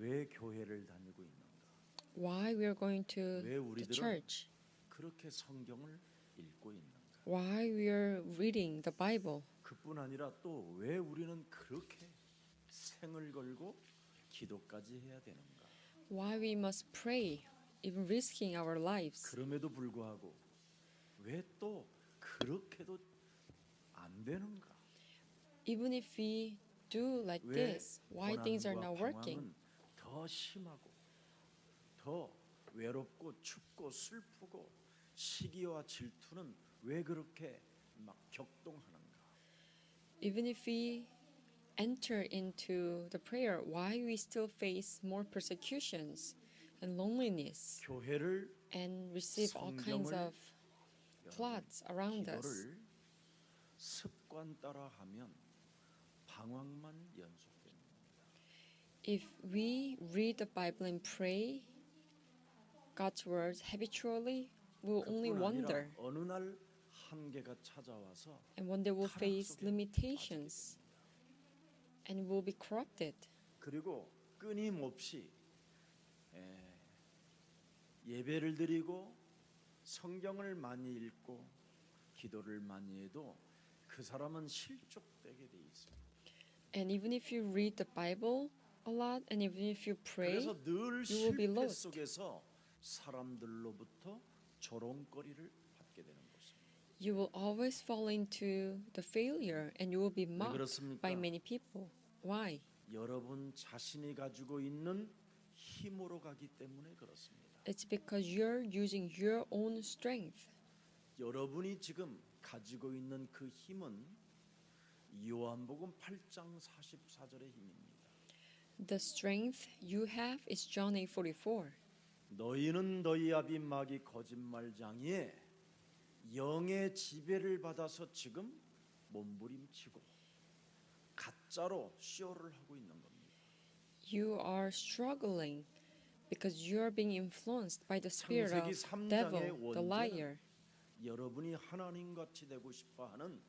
왜 교회를 다니고 있는가? Why we are going to 왜 the 우리들은 church? 그렇게 성경을 읽고 있는가? Why we are reading the Bible? 그뿐 아니라 또 왜 우리는 그렇게 생을 걸고 기도까지 해야 되는가? Why we must pray, even risking our lives? 그럼에도 불구하고 왜 또 그렇게도 안 되는가? Even if we do like 왜 this, why things are not working? 고난과 방황은 더 심하고 더 외롭고 춥고 슬프고 시기와 질투는 왜 그렇게 막 격동하는가? Even if we enter into the prayer, why we still face more persecutions and loneliness 교회를 and receive all kinds 성경을 of plots around us? 기도를 습관 따라 하면 방황만 연속됩니다. If we read the Bible and pray God's words habitually, we'll only 그뿐 아니라 wonder, 어느 날 한계가 찾아와서 and one day we'll 타락 face 속에 limitations 빠지게 됩니다. and we'll be corrupted. 그리고 끊임없이 예배를 드리고 성경을 많이 읽고 기도를 많이 해도 그 사람은 실족되게 돼 있습니다. And even if you read the Bible a lot, and even if you pray, 그래서 늘 you will be 실패 lost. 속에서 사람들로부터 조롱거리를 받게 되는 것입니다. You will always fall into the failure and you will be 왜 mocked 그렇습니까? by many people. Why? 여러분 자신이 가지고 있는 힘으로 가기 때문에 그렇습니다. It's because you're using your own strength. 여러분이 지금 가지고 있는 그 힘은 요한복음 8장 44절의 힘입니다. The strength you have is John 8:44. 너희는 너희 아비 마귀 거짓말장이에 영의 지배를 받아서 지금 몸부림치고 가짜로 쇼를 하고 있는 겁니다. You are struggling because you are being influenced by the spirit 창세기 of 3장의 devil, the liar. 원죄는 여러분이 하나님같이 되고 싶어하는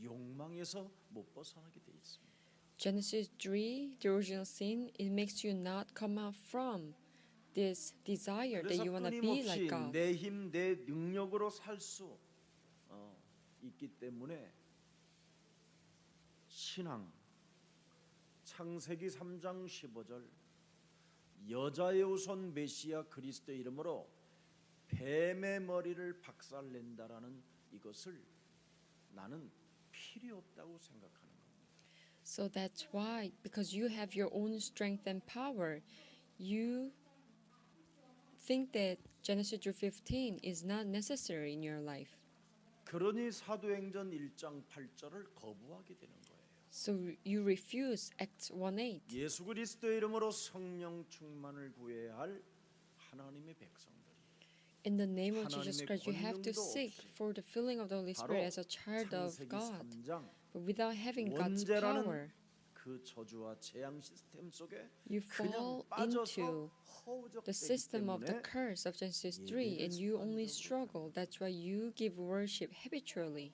욕망에서 못 벗어나게 돼 있습니다. Genesis 3, the original sin, it makes you not come out from this desire that 그래서 you want to be like 끊임없이 God. 내 힘, 내 능력으로 살 수 있기 때문에 신앙 창세기 3장 15절 여자의 후손 메시아 그리스도의 이름으로 뱀의 머리를 박살낸다라는 이것을 나는 필요 없다고 생각하는 겁니다. So that's why, because you have your own strength and power, you think that Genesis 3:15 is not necessary in your life. 그러니 사도행전 1장 8절을 거부하게 되는 거예요. So you refuse Acts 1:8. 예수 그리스도의 이름으로 성령 충만을 구해야 할 하나님의 백성들이 In the name of Jesus 하나님의 Christ, you have to 권능도 seek 없이 for the filling of the Holy 바로 Spirit as a child of 창세기 God. 3장 But without having God's power, 원죄라는 그 저주와 재앙 시스템 속에 you fall 그냥 빠져서 into 허우적대기 the system of the 때문에 curse of Genesis 3, and you only struggle. That's why you give worship habitually.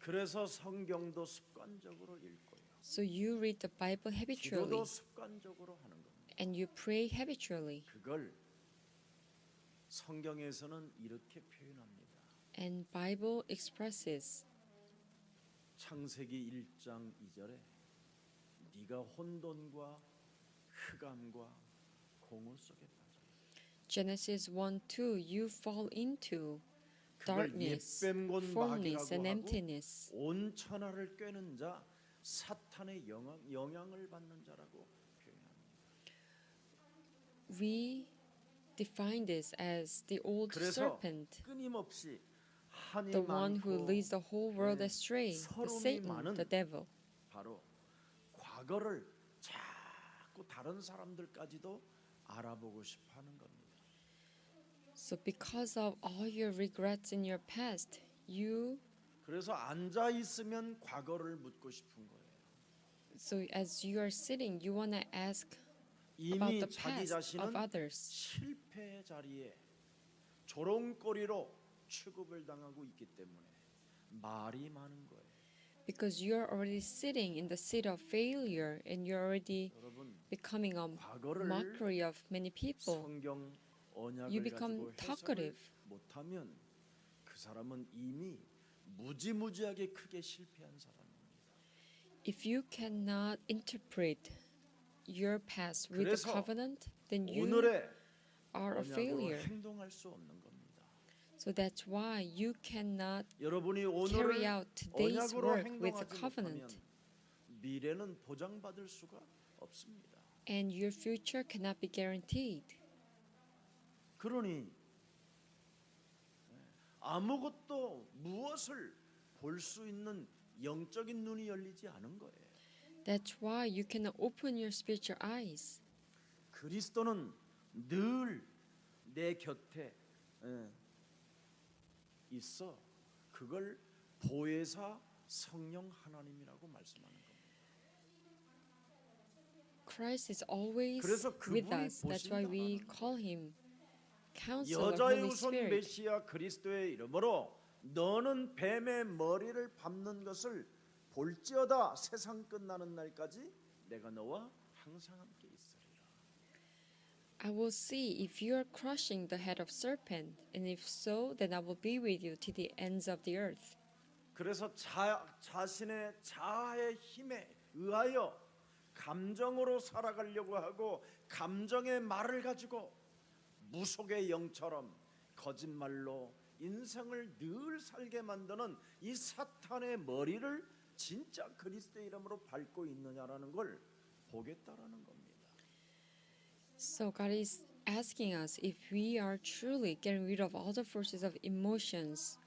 그래서 성경도 습관적으로 읽고요. So you read the Bible habitually, 기도도 습관적으로 하는 겁니다. and you pray habitually. 그걸 성경에서는 이렇게 표현합니다. And Bible expresses 창세기 1장 2절에 네가 혼돈과 흑암과 공허 속에 빠져. Genesis 1:2, you fall into 그걸 darkness, 옛뱀곤 formless, and 마귀라고 하고 emptiness. 온 천하를 꿰는 자 사탄의 영향을 받는 자라고 표현합니다. We define this as the old 그래서 serpent, 끊임없이 한이 the one who 많고 leads the whole world astray, the 서름이 Satan, 많은 the devil. 바로 과거를 자꾸 다른 사람들까지도 알아보고 싶어하는 겁니다. So because of all your regrets in your past, you 그래서 앉아 있으면 과거를 묻고 싶은 거예요. so as you are sitting, you want to ask 이미 about the 자기 past of 자신은 others. 실패의 자리에 조롱거리로 취급을 당하고 있기 때문에 말이 많은 거예요. Because you're already sitting in the seat of failure and you're already 여러분, becoming a 과거를 mockery of many people. 성경 You 언약을 become 가지고 해석을 talkative. 못하면 그 사람은 이미 무지무지하게 크게 실패한 사람입니다. If you cannot interpret your past with the 그래서 covenant, then you 오늘의 are a 언약으로 failure. 행동할 수 없는 겁니다. So that's why you cannot 여러분이 carry 오늘을 out today's 언약으로 work with the 행동하지 covenant, 못하면 미래는 보장받을 수가 없습니다. and your future cannot be guaranteed. 그러니 아무것도 무엇을 볼 수 있는 영적인 눈이 열리지 않은 거예요. That's why you cannot open your spiritual eyes. 그리스도는 늘 내 곁에 있어. 그걸 보혜사 성령 하나님이라고 말씀하는 겁니다. Christ is always 그래서 with 그분이 us. That's why we 보신다라는 call him Counselor, 여자의 Holy 우선 Spirit. 메시아 그리스도의 이름으로 너는 뱀의 머리를 밟는 것을 볼지어다. 세상 끝나는 날까지 내가 너와 항상 함께 있으리라. I will see if you are crushing the head of serpent, and if so, then I will be with you to the ends of the earth. 그래서 자신의 자아의 힘에 의하여 감정으로 살아가려고 하고 감정의 말을 가지고 무속의 영처럼 거짓말로 인생을 늘 살게 만드는 이 사탄의 머리를 진짜 그리스도의 이름으로 밟고 있느냐라는 걸 보겠다라는 겁니다. So God is asking us if we are truly getting rid of all the forces of emotions,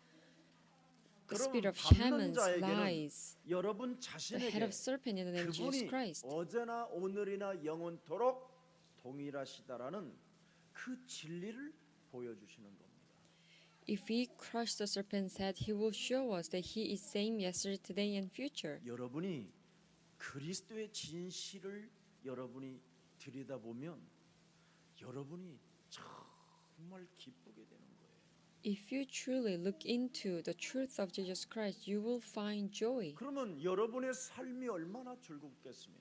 the spirit 그럼 of 밟는 shamans, 자에게는 lies, 여러분 the 자신에게 head of serpent in the name of Jesus 그분이 Christ. 어제나 오늘이나 영원토록 동일하시다라는 그 진리를 보여주시는 겁니다. If we crush the serpent's head, he will show us that he is same yesterday, today, and future. 여러분이 그리스도의 진실을 여러분이 들여다보면 여러분이 정말 기쁘게 되는 거예요. If you truly look into the truth of Jesus Christ, you will find joy. 그러면 여러분의 삶이 얼마나 즐겁겠으며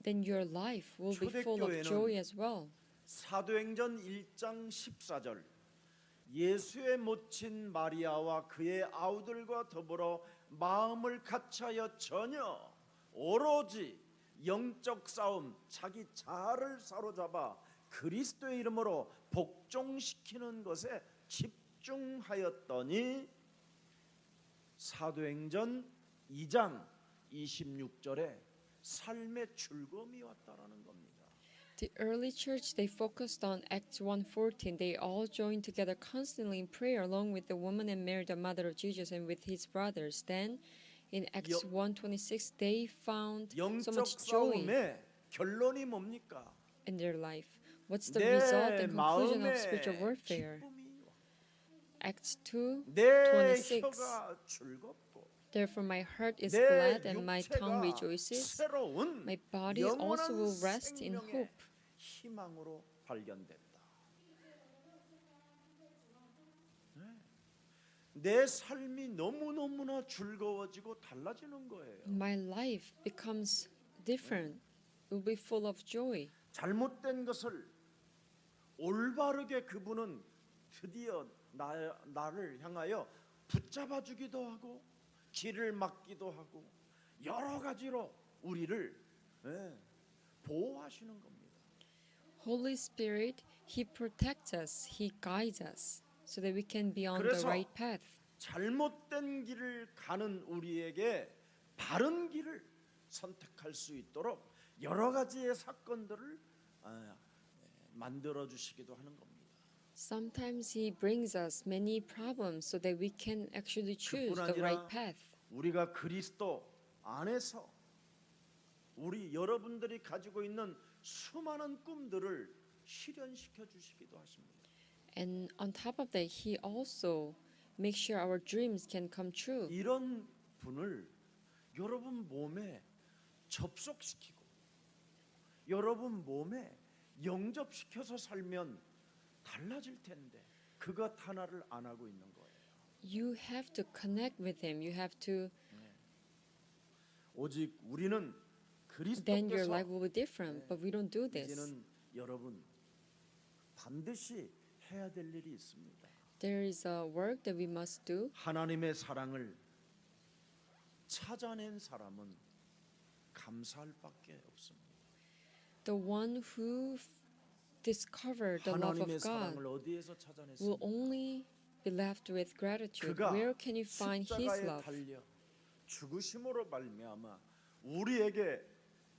Then your life will be full of 초대교회는 joy as well. 사도행전 1장 14절 예수의 모친 마리아와 그의 아우들과 더불어 마음을 같이하여 전혀 오로지 영적 싸움 자기 자아를 사로잡아 그리스도의 이름으로 복종시키는 것에 집중하였더니 사도행전 2장 26절에 삶의 즐거움이 왔다라는 겁니다. The early church, they focused on Acts 1:14. They all joined together constantly in prayer along with the woman and Mary, the mother of Jesus, and with his brothers. Then in Acts 1:26, they found so 영적 much joy 싸움의 결론이 뭡니까? in their life. What's the 내 result and conclusion of 마음에 spiritual warfare? 기쁨이 와. Acts 내 2:26. 혀가 즐겁고 Therefore my heart is 내 glad and my tongue 육체가 rejoices. 새로운 My body also 영원한 will rest in 생명의 hope. 희망으로 발견된다. 내 삶이 너무너무나 즐거워지고 달라지는 거예요. My life becomes different. It will be full of joy. 잘못된 것을 올바르게 그분은 드디어 나를 향하여 붙잡아 주기도 하고 길을 막기도 하고 여러 가지로 우리를 보호하시는 겁니다. Holy Spirit, He protects us, He guides us, so that we can be on the 그래서 right path. 잘못된 길을 가는 우리에게 바른 길을 선택할 수 있도록 여러 가지의 사건들을 만들어 주시기도 하는 겁니다. Sometimes He brings us many problems so that we can actually choose 그뿐 the right 아니라 path. 우리가 그리스도 안에서 우리 여러분들이 가지고 있는 수많은 꿈들을 실현시켜 주시기도 하십니다. And on top of that, He also makes sure our dreams can come true. 이런 분을 여러분 몸에 접속시키고 여러분 몸에 영접시켜서 살면 달라질 텐데 그것 하나를 안 하고 있는 거예요. You have to connect with Him. You have to. 오직 우리는 Then your 그리스도께서 life will be different. But we don't do this. 이제는 여러분 반드시 해야 될 일이 있습니다. There is a work that we must do. 하나님의 사랑을 찾아낸 사람은 감사할 밖에 없습니다. The one who discovered the love 하나님의 of God 사랑을 어디에서 will 찾아냈습니까? only be left with gratitude. 그가 Where can you find His 십자가에 love? 달려 죽으심으로 말미암아 우리에게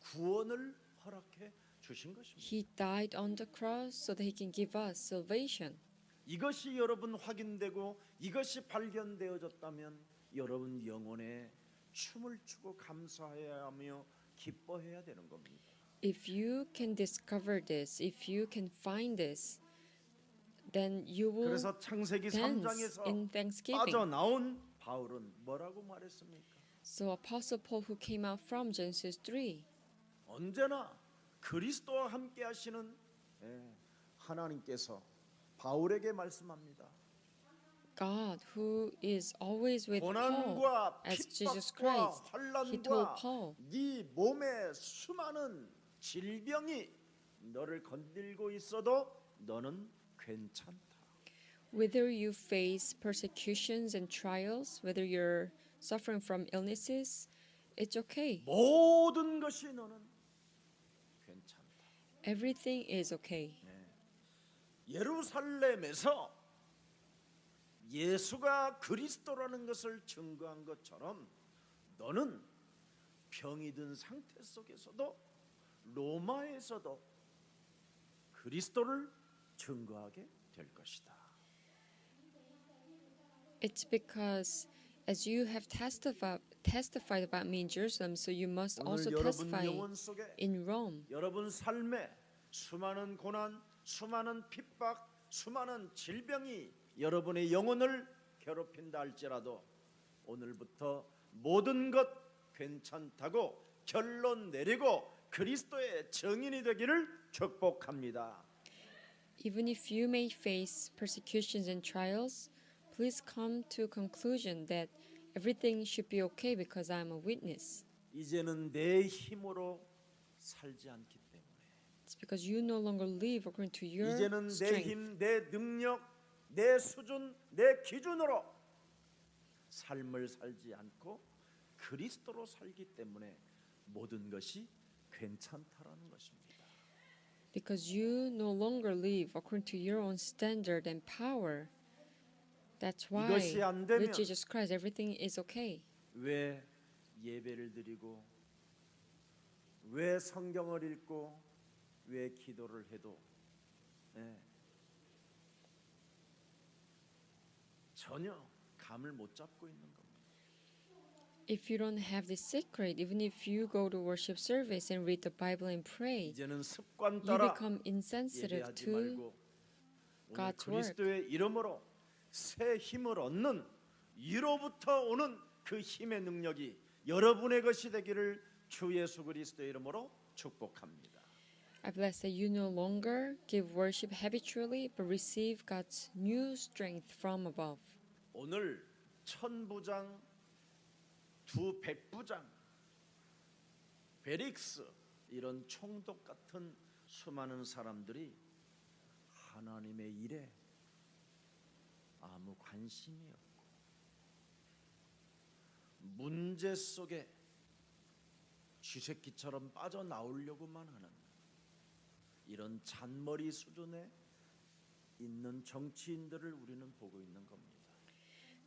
구원을 허락해 주신 것입니다. He died on the cross so that He can give us salvation. 이것이 여러분 확인되고 이것이 발견되어졌다면 여러분 영혼에 춤을 추고 감사해야 하며 기뻐해야 되는 겁니다. If you can discover this, if you can find this, then you will 그래서 창세기 dance 3장에서 in thanksgiving. 빠져나온 바울은 뭐라고 말했습니까? So Apostle Paul, who came out from Genesis 3, 언제나 그리스도와 함께 하시는 하나님께서 바울에게 말씀합니다. God, who is always with Paul, 고난과 as Jesus 핍박과 Christ, He told 환난과 Paul, 네 몸에 수많은 질병이 너를 건들고 있어도 너는 괜찮다. whether you face persecutions and trials, whether you're suffering from illnesses, it's okay. 모든 것이 너는 괜찮다. Everything is okay. 예루살렘에서 예수가 그리스도라는 것을 증거한 것처럼 너는 병이 든 상태 속에서도 로마에서도 그리스도를 증거하게 될 것이다. It's because as you have testified about me in Jerusalem, so you must also 오늘 여러분 testify 영혼 속에 in Rome. 여러분 삶에 수많은 고난, 수많은 핍박, 수많은 질병이 여러분의 영혼을 괴롭힌다 할지라도 오늘부터 모든 것 괜찮다고 결론 내리고 그리스도의 증인이 되기를 축복합니다. Even if you may face persecutions and trials, please come to a conclusion that everything should be okay because I am a witness. 이제는 내 힘으로 살지 않기 때문에 It's because you no longer live according to your 이제는 내 strength. 힘, 내 능력, 내 수준, 내 기준으로 삶을 살지 않고 그리스도로 살기 때문에 모든 것이 괜찮다라는 것입니다. Because you no longer live according to your own standard and power. That's why 이것이 안 되면 with Jesus Christ everything is okay. 왜 예배를 드리고 왜 성경을 읽고 왜 기도를 해도 전혀 감을 못 잡고 있는 겁니다. If you don't have this secret, even if you go to worship service and read the Bible and pray, 이제는 습관 you 따라 become insensitive 예배하지 to 말고 오늘 God's 그리스도의 이름으로 새 힘을 얻는 이로부터 오는 그 힘의 능력이 여러분의 것이 되기를 주 예수 그리스도의 이름으로 축복합니다. I bless that you no longer give worship habitually, but receive God's new strength from above. 오늘 천부장, 두 백부장, 베릭스 이런 총독 같은 수많은 사람들이 하나님의 일에 아무 관심이 없고 문제 속에 쥐새끼처럼 빠져나오려고만 하는 이런 잔머리 수준에 있는 정치인들을 우리는 보고 있는 겁니다.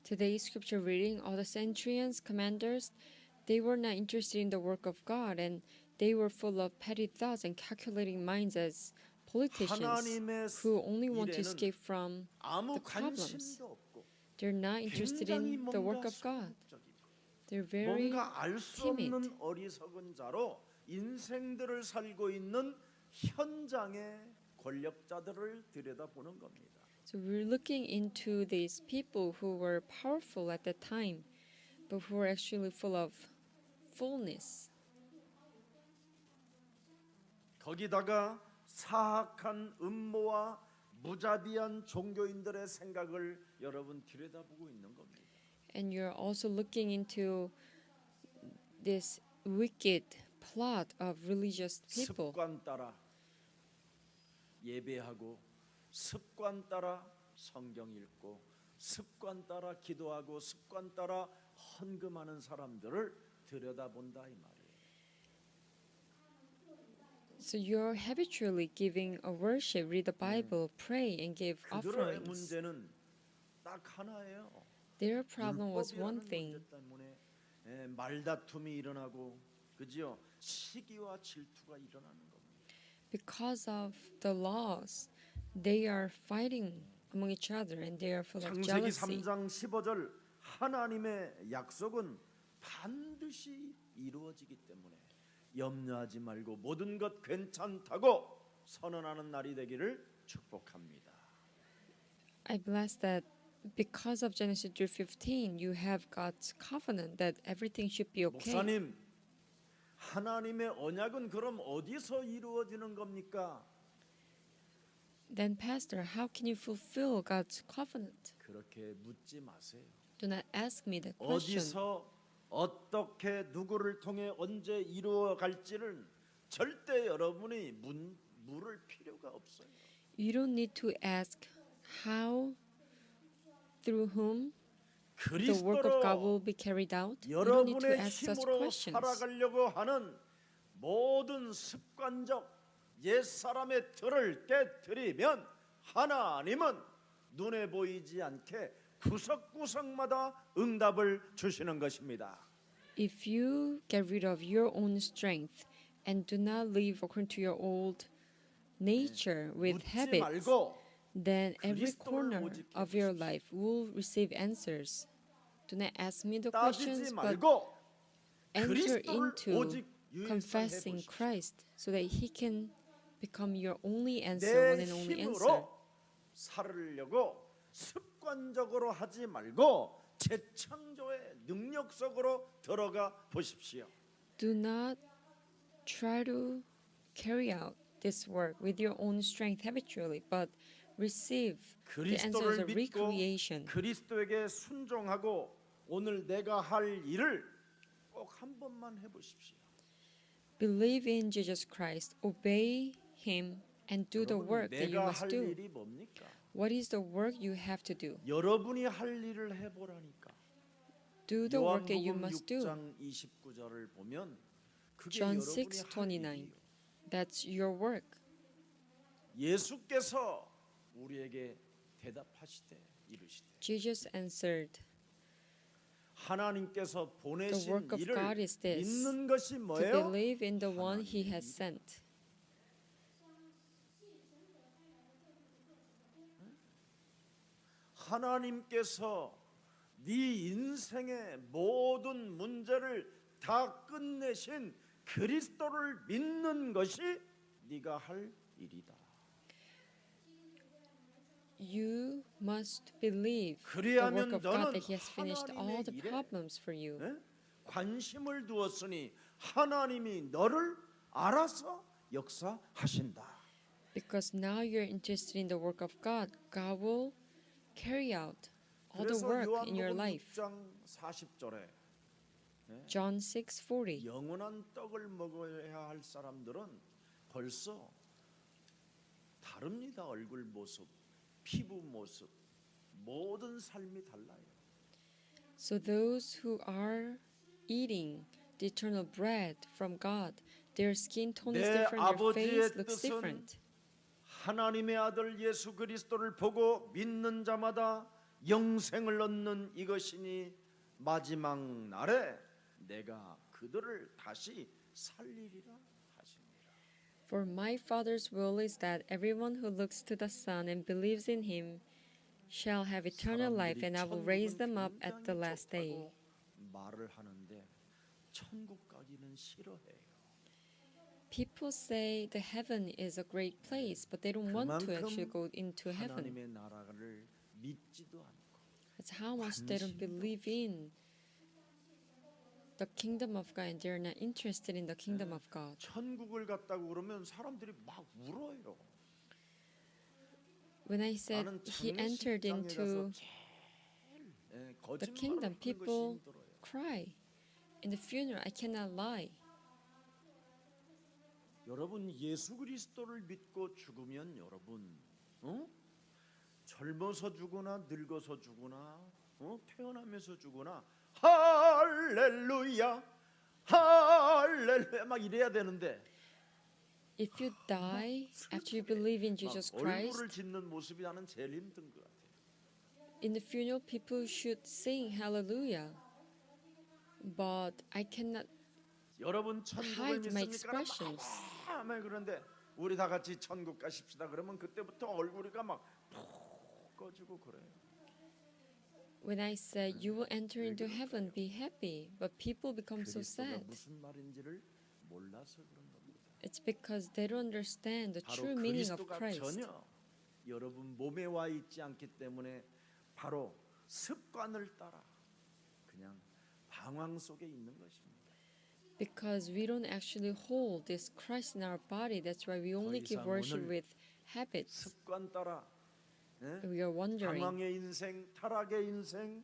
Today's scripture reading, all the centurions, commanders, they were not interested in the work of God, and they were full of petty thoughts and calculating minds as politicians 하나님의 who only want to 일에는 escape from 아무 the problems. 관심도 없고 They're not interested 굉장히 in the work 뭔가 of God. 소극적이고 They're very 뭔가 알 수 timid. 없는 어리석은 자로 인생들을 살고 있는 현장의 권력자들을 들여다보는 겁니다. So we're looking into these people who were powerful at that time, but who were actually full of fullness. 거기다가 사악한 음모와 무자비한 종교인들의 생각을 여러분 들여다보고 있는 겁니다. And you're also looking into this wicked plot of religious people. 습관 따라 예배하고 습관 따라 성경 읽고 습관 따라 기도하고 습관 따라 헌금하는 사람들을 들여다본다 이 말이에요. So you're habitually giving a worship, read the Bible, pray, and give 그들의 offerings. 문제는 딱 하나예요. Their problem was one 율법이라는 thing. 문제 때문에 말다툼이 일어나고 그지요? 시기와 질투가 일어나는 겁니다. Because of the laws, they are fighting among each other and they are full of 창세기 jealousy. 3장 15절 하나님의 약속은 반드시 이루어지기 때문에 염려하지 말고 모든 것 괜찮다고 선언하는 날이 되기를 축복합니다. I bless that because of Genesis 3:15, you have God's covenant that everything should be okay. 목사님, 하나님의 언약은 그럼 어디서 이루어지는 겁니까? Then, Pastor, how can you fulfill God's covenant? 그렇게 묻지 마세요. Do not ask me that question. 어디서 어떻게 누구를 통해 언제 이루어갈지는 절대 여러분이 물을 필요가 없어요. You don't need to ask how, through whom the work of God will 그리스도로 be carried out. You don't need to 여러분의 ask such 힘으로 questions. 살아가려고 하는 모든 습관적 옛사람의 틀을 깨뜨리면 하나님은 눈에 보이지 않게 구석구석마다 응답을 주시는 것입니다. If you get rid of your own strength and do not live according to your old nature with 묻지 habits, 말고 then every 그리스도를 corner 오직 of your 해보십시오. life will receive answers. Do not ask me the 따지지 questions, but 말고 enter 그리스도를 into 오직 confessing 유일상 해보십시오. Christ so that He can become your only answer, 내 one and only answer. 힘으로 살으려고 습관적으로 하지 말고 재창조의 능력 속으로 들어가 보십시오. Do not try to carry out this work with your own strength habitually, but receive the answers 그리스도를 of 믿고 recreation. 그리스도에게 순종하고 오늘 내가 할 일을 꼭 한 번만 해보십시오. Believe in Jesus Christ, obey Him, and do the 여러분, work that you 내가 must 할 do. 일이 뭡니까? What is the work you have to do? 여러분이 할 일을 해보라니까. Do the work that you 요한복음 must do. 6장 29절을 보면 그게 John 여러분이 할 6:29. 일이에요. That's your work. 예수께서 우리에게 대답하시되 이르시되 Jesus answered, 하나님께서 The 보내신 work of 일을 God is this, 믿는 것이 to 뭐예요? believe in the one He has sent. 하나님께서 네 인생의 모든 문제를 다 끝내신 그리스도를 믿는 것이 네가 할 일이다. You must believe the work 그리하면 of God 너는 that He has finished all the 하나님의 일에 problems for you. 관심을 두었으니 하나님이 너를 알아서 역사하신다. Because now you're interested in the work of God, God will carry out all the 그래서 work in your 요한복음 life. 6장 40절에 John 6:40. 영원한 떡을 먹어야 할 사람들은 벌써 다릅니다. 얼굴 모습, 피부 모습, 모든 삶이 달라요. So those who are eating the eternal bread from God, their skin tone is 내 different, their 아버지의 face looks 뜻은 different. 하나님의 아들 예수 그리스도를 보고 믿는 자마다 영생을 얻는 이것이니 마지막 날에 내가 그들을 다시 살리리라 하십니다. For my Father's will is that everyone who looks to the Son and believes in Him shall have eternal life, and I will raise them up at the last day. 말을 하는데 천국 가기는 싫어해요. People say the heaven is a great place, but they don't want to actually go into heaven. 하나님의 나라를 믿지도 않고 That's how much they don't believe in the kingdom of God, and they're not interested in the kingdom of God. 천국을 갔다고 그러면 사람들이 막 울어요. When I said 나는 he entered 장례식장에 into 가서 제일 the 거짓말을 kingdom, 하는 것이 people 힘들어요. cry. In the funeral, I cannot lie. 여러분 예수 그리스도를 믿고 죽으면 여러분 젊어서 죽거나 늙어서 죽거나 태어나면서 죽거나 할렐루야 할렐루야 막 이래야 되는데 If you die after you believe in 막 Jesus 얼굴을 Christ, 짓는 모습이 나는 제일 힘든 것 같아요. in the funeral, people should sing hallelujah. But I cannot 여러분 천국을 hide my 믿습니까? expressions. 아멘. 그런데 우리 다 같이 천국 가십시다. 그러면 그때부터 얼굴이가 막 푹 꺼지고 그래요. When I said you will enter into heaven, be happy, but people become so 그리스도가 sad. 무슨 말인지를 몰라서 그런 겁니다. It's because they don't understand the 바로 true meaning of 그리스도가 Christ. 전혀 여러분 몸에 와 있지 않기 때문에 바로 습관을 따라 그냥 방황 속에 있는 것입니다. Because we don't actually hold this Christ in our body, that's why we only give 이상 worship 오늘 with habits. 습관 따라 We are wondering, 방황의 인생, 타락의 인생,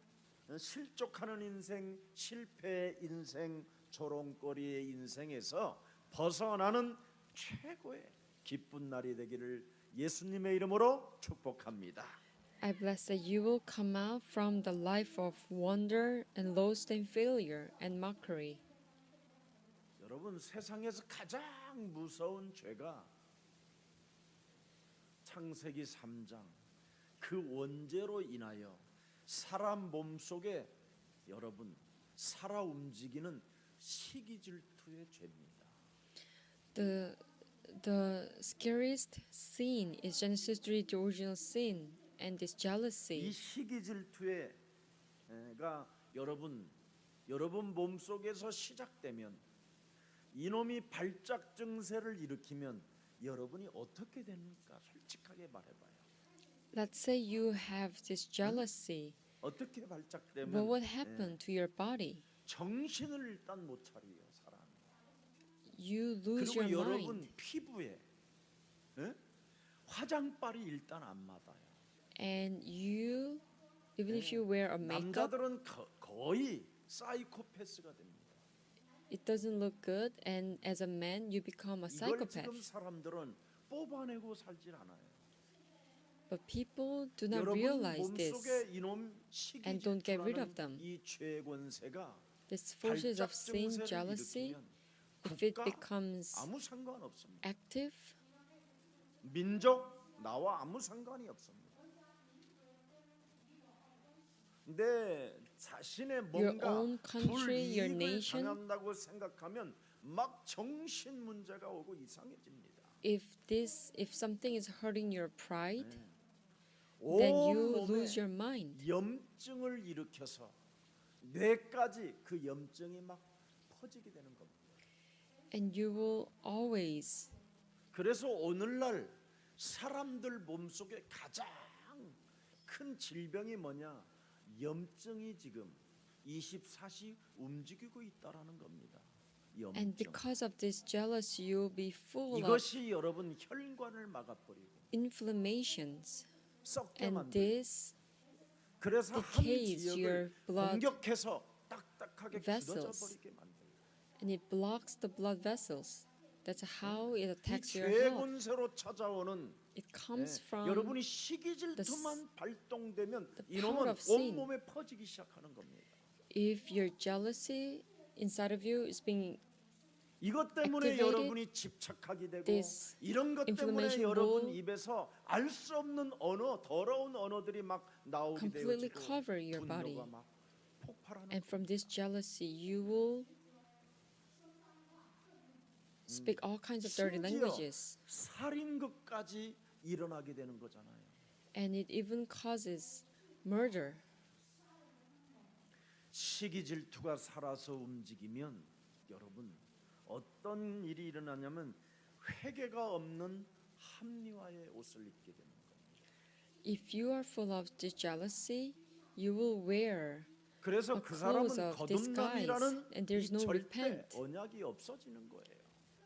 실족하는 인생, 실패의 인생, 조롱거리의 인생에서 벗어나는 최고의 기쁜 날이 되기를 예수님의 이름으로 축복합니다. I bless that you will come out from the life of wonder and lost and failure and mockery. 여러분 세상에서 가장 무서운 죄가 창세기 3장 그 원죄로 인하여 사람 몸속에 여러분 살아 움직이는 시기 질투의 죄입니다. The scariest sin is Genesis 3, the original sin, and this 이 jealousy. 시기 질투가 여러분 몸속에서 시작되면 이놈이 발작 증세를 일으키면 여러분이 어떻게 됩니까? 솔직하게 말해봐요. Let's say you have this jealousy. 어떻게 What 발작되면 would happen to your body? 정신을 일단 못 차려요 사람이. You lose 그리고 your 여러분 mind, 피부에 화장빨이 일단 안 맞아요. and you, even if you wear a makeup, 남자들은 거의 사이코패스가 됩니다. it doesn't look good, and as a man, you become a 이걸 지금 psychopath. 사람들은 뽑아내고 살질 않아요. But people do not 여러분 realize this. 몸속에 이놈 시기 and don't get rid of 질투라는 them. 이 죄의 권세가 This forces 발작 of sin, 증세를 jealousy, 일으키면 if it 국가 becomes 아무 상관없습니다. active, 민족 나와 아무 상관이 없습니다. 내 자신의 Your 뭔가 own country, your 불이익을 nation, 당한다고 생각하면 막 정신 문제가 오고 이상해집니다. if something is hurting your pride, then you lose your mind. 염증을 일으켜서 뇌까지 그 염증이 막 퍼지게 되는 겁니다. And you will always, 그래서 오늘날 사람들 몸속에 가장 큰 질병이 뭐냐? 염증이 지금 24시 움직이고 있다라는 겁니다. and 염증. because of this jealousy, you will be full of 이것이 여러분 혈관을 막아버리고 inflammations, 썩게 and 만들고 this 그래서 한 decays 지역을 your blood 공격해서 딱딱하게 굳어져 vessels. 버리게 만들고 and it blocks the blood vessels. That's how it 이 attacks your 죄의 health. 권세로 찾아오는 It comes from 여러분이 시기 질투만 발동되면 the 이놈은 power of sin. 온몸에 퍼지기 시작하는 겁니다. if your jealousy inside of you is being 이것 때문에 activated, 여러분이 집착하게 되고 this 이런 것 때문에 inflammation 여러분 will 입에서 알 수 없는 언어, 더러운 언어들이 막 나오게 completely 되어지고 cover your body. 분노가 막 폭발하는 And from 겁니다. this jealousy, you will speak all kinds of dirty 심지어 languages. 살인극까지 일어나게 되는 거잖아요. And it even causes murder. 시기 질투가 살아서 움직이면 여러분 어떤 일이 일어나냐면 회개가 없는 합리화의 옷을 입게 되는 거예요. If you are full of this jealousy, you will wear 그래서 a 그 사람은 clothes of 거듭남이라는 disguise, and there's 이 no 절대 repent. 언약이 없어지는 거예요.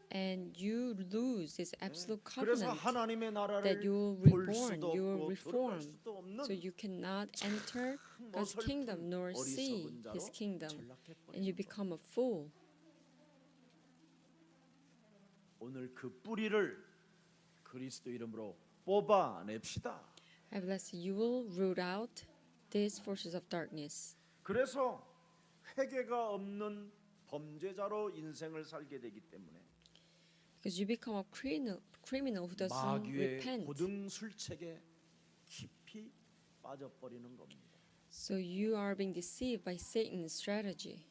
And you lose this absolute 그래서 covenant 하나님의 that 나라를 you will 볼 reborn, 수도 you will 없고 reform. 들어갈 수도 없는 So you cannot enter God's 어설픈 kingdom nor see 어리석은 자로 His kingdom, 전락해버리는 and you 것. become a fool. 오늘 그 뿌리를 그리스도 이름으로 뽑아냅시다. I bless you will root out these forces of darkness. 그래서 회개가 없는 범죄자로 인생을 살게 되기 때문에 Because you become a criminal who doesn't 마귀의 repent. 고등술책에 깊이 빠져버리는 겁니다. So you are being deceived by Satan's strategy.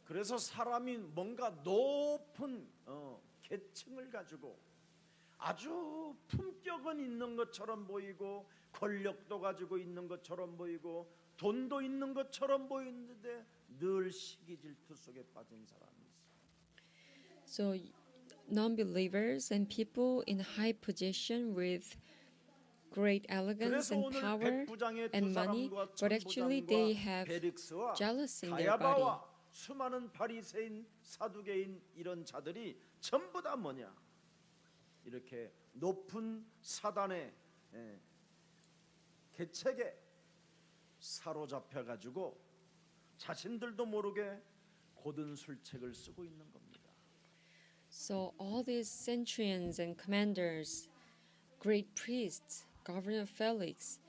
그래서 사람이 뭔가 높은 계층을 가지고 아주 품격은 있는 것처럼 보이고 권력도 가지고 있는 것처럼 보이고 돈도 있는 것처럼 보이는데 늘 시기 질투 속에 빠진 사람이 있어요. So non-believers and people in high position with great elegance 그래서 and 오늘 power 백부장의 두 and money, 사람과 but actually they 천부장과 have 베릭스와 jealousy in their body. 가야바와 수많은 바리새인 사두개인 이런 자들이 전부 다 뭐냐 이렇게 높은 사단의 계책에 사로잡혀 가지고 자신들도 모르게 고든 술책을 쓰고 있는 겁니다. So all these centurions and commanders, great priests, Governor Felix,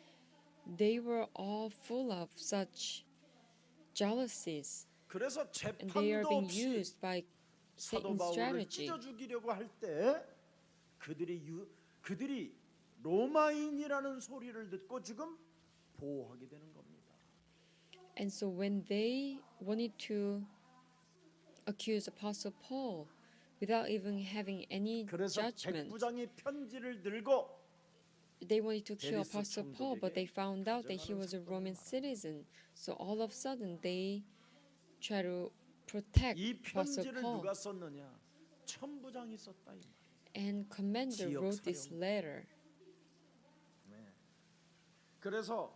they were all full of such jealousies, 그래서 and they are 재판도 being 없이 used by 사도 Satan's 바울을 strategy. 찢어 죽이려고 할 때 그들이 로마인이라는 소리를 듣고 지금 보호하게 되는 겁니다. And so when they wanted to accuse Apostle Paul without even having any 그래서 judgment, 백부장이 편지를 들고 they wanted to kill 베리스 Apostle Paul, but they found out that he was a Roman citizen. So all of a sudden they try to protect 이 Apostle 편지를 Paul. 누가 썼느냐? 천부장이 썼다 이 말. And commander 지역 wrote this 사령. letter. 그래서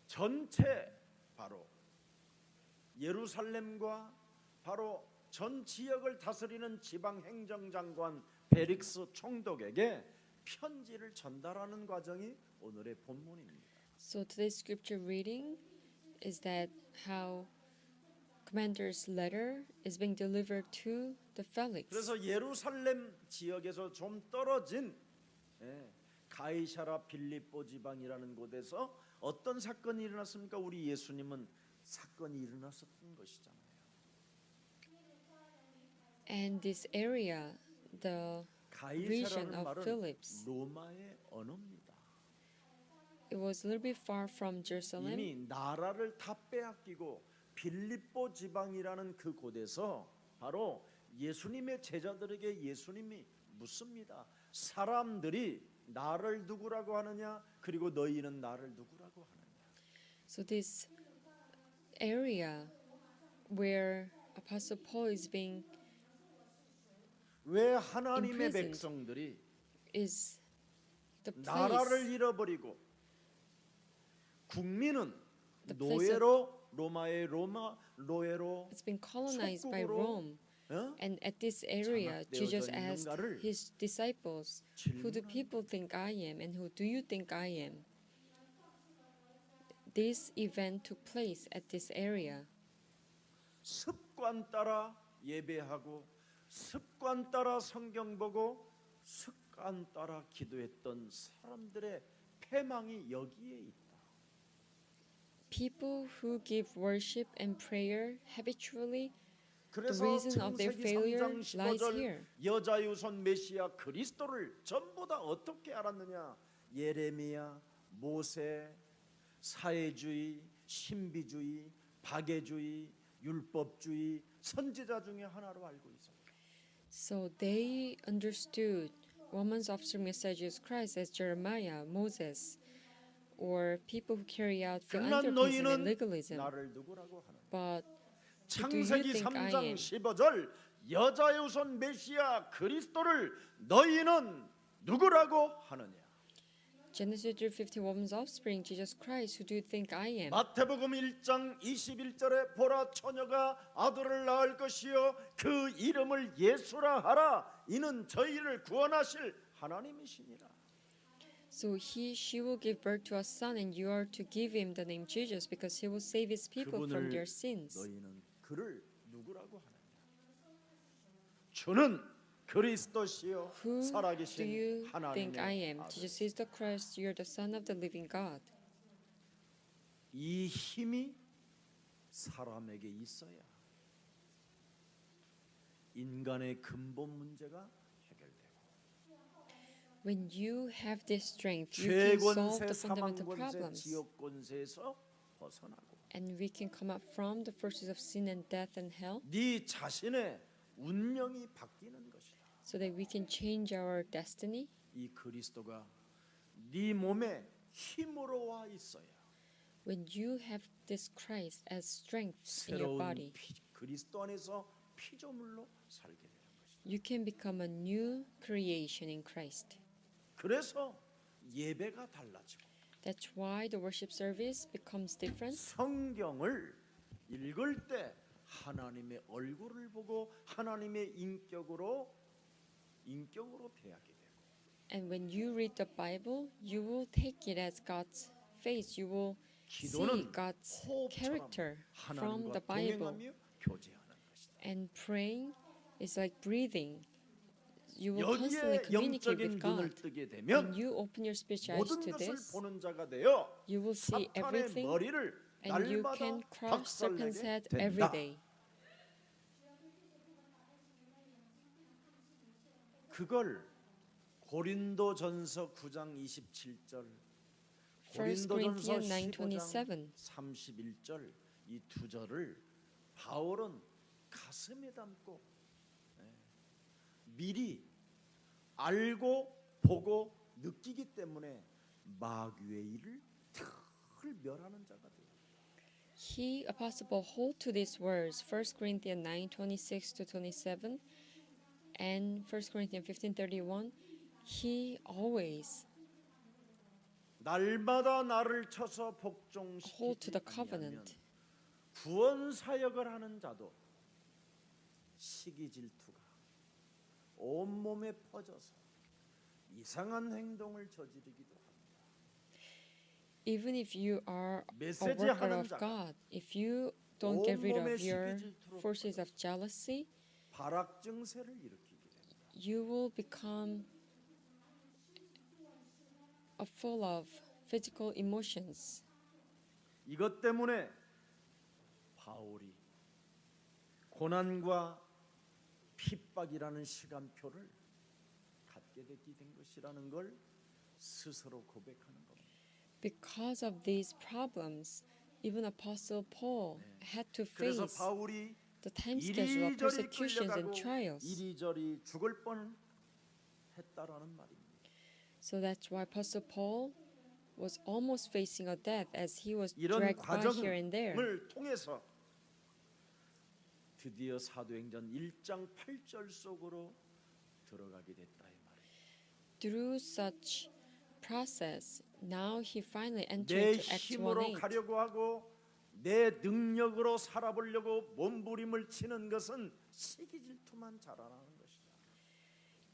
전체 바로 예루살렘과 바로 전 지역을 다스리는 지방 행정장관 베릭스 총독에게 편지를 전달하는 과정이 오늘의 본문입니다. So today's scripture reading is that how commander's letter is being delivered to the Felix. 그래서 예루살렘 지역에서 좀 떨어진 가이사라 빌립보 지방이라는 곳에서 어떤 사건이 일어났습니까? 우리 예수님은 사건이 일어났었던 것이잖아요. And this area, the region 가이사라는 of 말은 Philips, 로마의 언어입니다. it was a little bit far from Jerusalem. 이미 나라를 다 빼앗기고 빌립보 지방이라는 그 곳에서 바로 예수님의 제자들에게 예수님이 묻습니다. 사람들이 나를 누구라고 하느냐? 그리고 너희는 나를 누구라고 하느냐? So this area where Apostle Paul is being 왜 하나님의 imprisoned 백성들이 is the 나라를 place, 잃어버리고 국민은 The place 노예로 로마의 노예로 it's been colonized by 속국으로, Rome. And at this area, Jesus 장악되어져 asked 있는가를 his disciples, "Who do 질문하는 people think I am, and who do you think I am?" This event took place at this area. 습관 따라 예배하고 습관 따라 성경 보고 습관 따라 기도했던 사람들의 패망이 여기에 있다. People who give worship and prayer habitually, 그래서 reason of their 창세기 failure 3장 lies 15절 here. 여자유손 메시아 그리스도를 전부 다 어떻게 알았느냐? 예레미야, 모세, 사회주의, 신비주의, 박애주의, 율법주의, 선지자 중에 하나로 알고 있어요. So they understood Romans offspring of Jesus Christ as Jeremiah, Moses, or people who carry out 그러나 philanthropism and 너희는 legalism. 나를 누구라고 하느냐? But 창세기 think I 3장 am? 15절 여자의 우선 메시아 그리스도를 너희는 누구라고 하느냐? Genesis 3:50 woman's offspring, Jesus Christ, who do you think I am? 마태복음 1장 21절에 보라 처녀가 아들을 낳을 것이요 그 이름을 예수라 하라 이는 저희를 구원하실 하나님이시니라. So she will give birth to a son, and you are to give him the name Jesus, because he will save his people from their 그분을 sins. 너희는 그를 누구라고 하느냐? 주는 그리스도시요 Who do 살아계신 you think I 하나님의 am? 아들. Jesus is the Christ, you are the Son of the living God. 이 힘이 사람에게 있어야 인간의 근본 문제가 해결되고 When you have this strength, you can solve 죄권세, the fundamental 사망권세, problems, 지옥권세에서 벗어나고 and we can come up from the forces of sin and death and hell, 네 자신의 운명이 바뀌는 것이다. so that we can change our destiny. 이 그리스도가 네 몸에 힘으로 와 있어야 When you have this Christ as strength in your 새로운 body, 그리스도 안에서 피조물로 살게 되는 것이다. you can become a new creation in Christ. 그래서 예배가 달라지고 That's why the worship service becomes different. 성경을 읽을 때 하나님의 얼굴을 보고 하나님의 인격으로 대하게 되고 And when you read the Bible, you will take it as God's face. You will see 기도는 God's 호흡처럼 character from 하나님과 the Bible. 동행하며 교제하는 것이다. And praying is like breathing. You will constantly 여기에 communicate 영적인 with 눈을 God. 뜨게 When 되면 you open your spiritual eyes 모든 to 것을 this, 보는 자가 되어 you will see 사탄의 everything, 머리를 and you 날마다 can crush serpent's 박살내게 head every 된다. day. 그걸 고린도전서 9장 27절, 1 고린도전서 Corinthians 15장 9:27. 31절 이 두 절을 바울은 가슴에 담고 미리 알고 보고 느끼기 때문에 마귀의 일을 늘 멸하는 자가 돼요. He, Apostle Paul, hold to these words, 1 Corinthians 9:26 to 27, and 1 Corinthians 15:31. He always 날마다 나를 쳐서 hold to 복종시키지 the 아니하면 covenant. 구원 사역을 하는 자도 시기 질투가 온몸에 퍼져서 이상한 행동을 저지르기도 합니다. Even if you are a 메시지 worker 하는 of 자가 God, if you don't get rid 온몸에 of your 시기 질투로 forces of jealousy, 발악 증세를 일으키게 됩니다. you will become full of physical emotions. 이것 때문에 바울이 고난과 핍박이라는 시간표를 갖게 되게 된 것이라는 걸 스스로 고백하는 겁니다. Because of these problems, even Apostle Paul had to 그래서 face 바울이 the time schedule of 이리저리 persecutions and 끌려가고 trials. 이리저리 죽을 뻔했다라는 말입니다. So that's why Apostle Paul was almost facing a death as he was 이런 dragged by here and there. 과정을 통해서 드디어 사도행전 1장 8절 속으로 들어가게 됐다 이 말이에요. Through such process, now he finally 내 entered into Acts 힘으로 1:8. 가려고 하고 내 능력으로 살아보려고 몸부림을 치는 것은 시기 질투만 자라나는 것이다.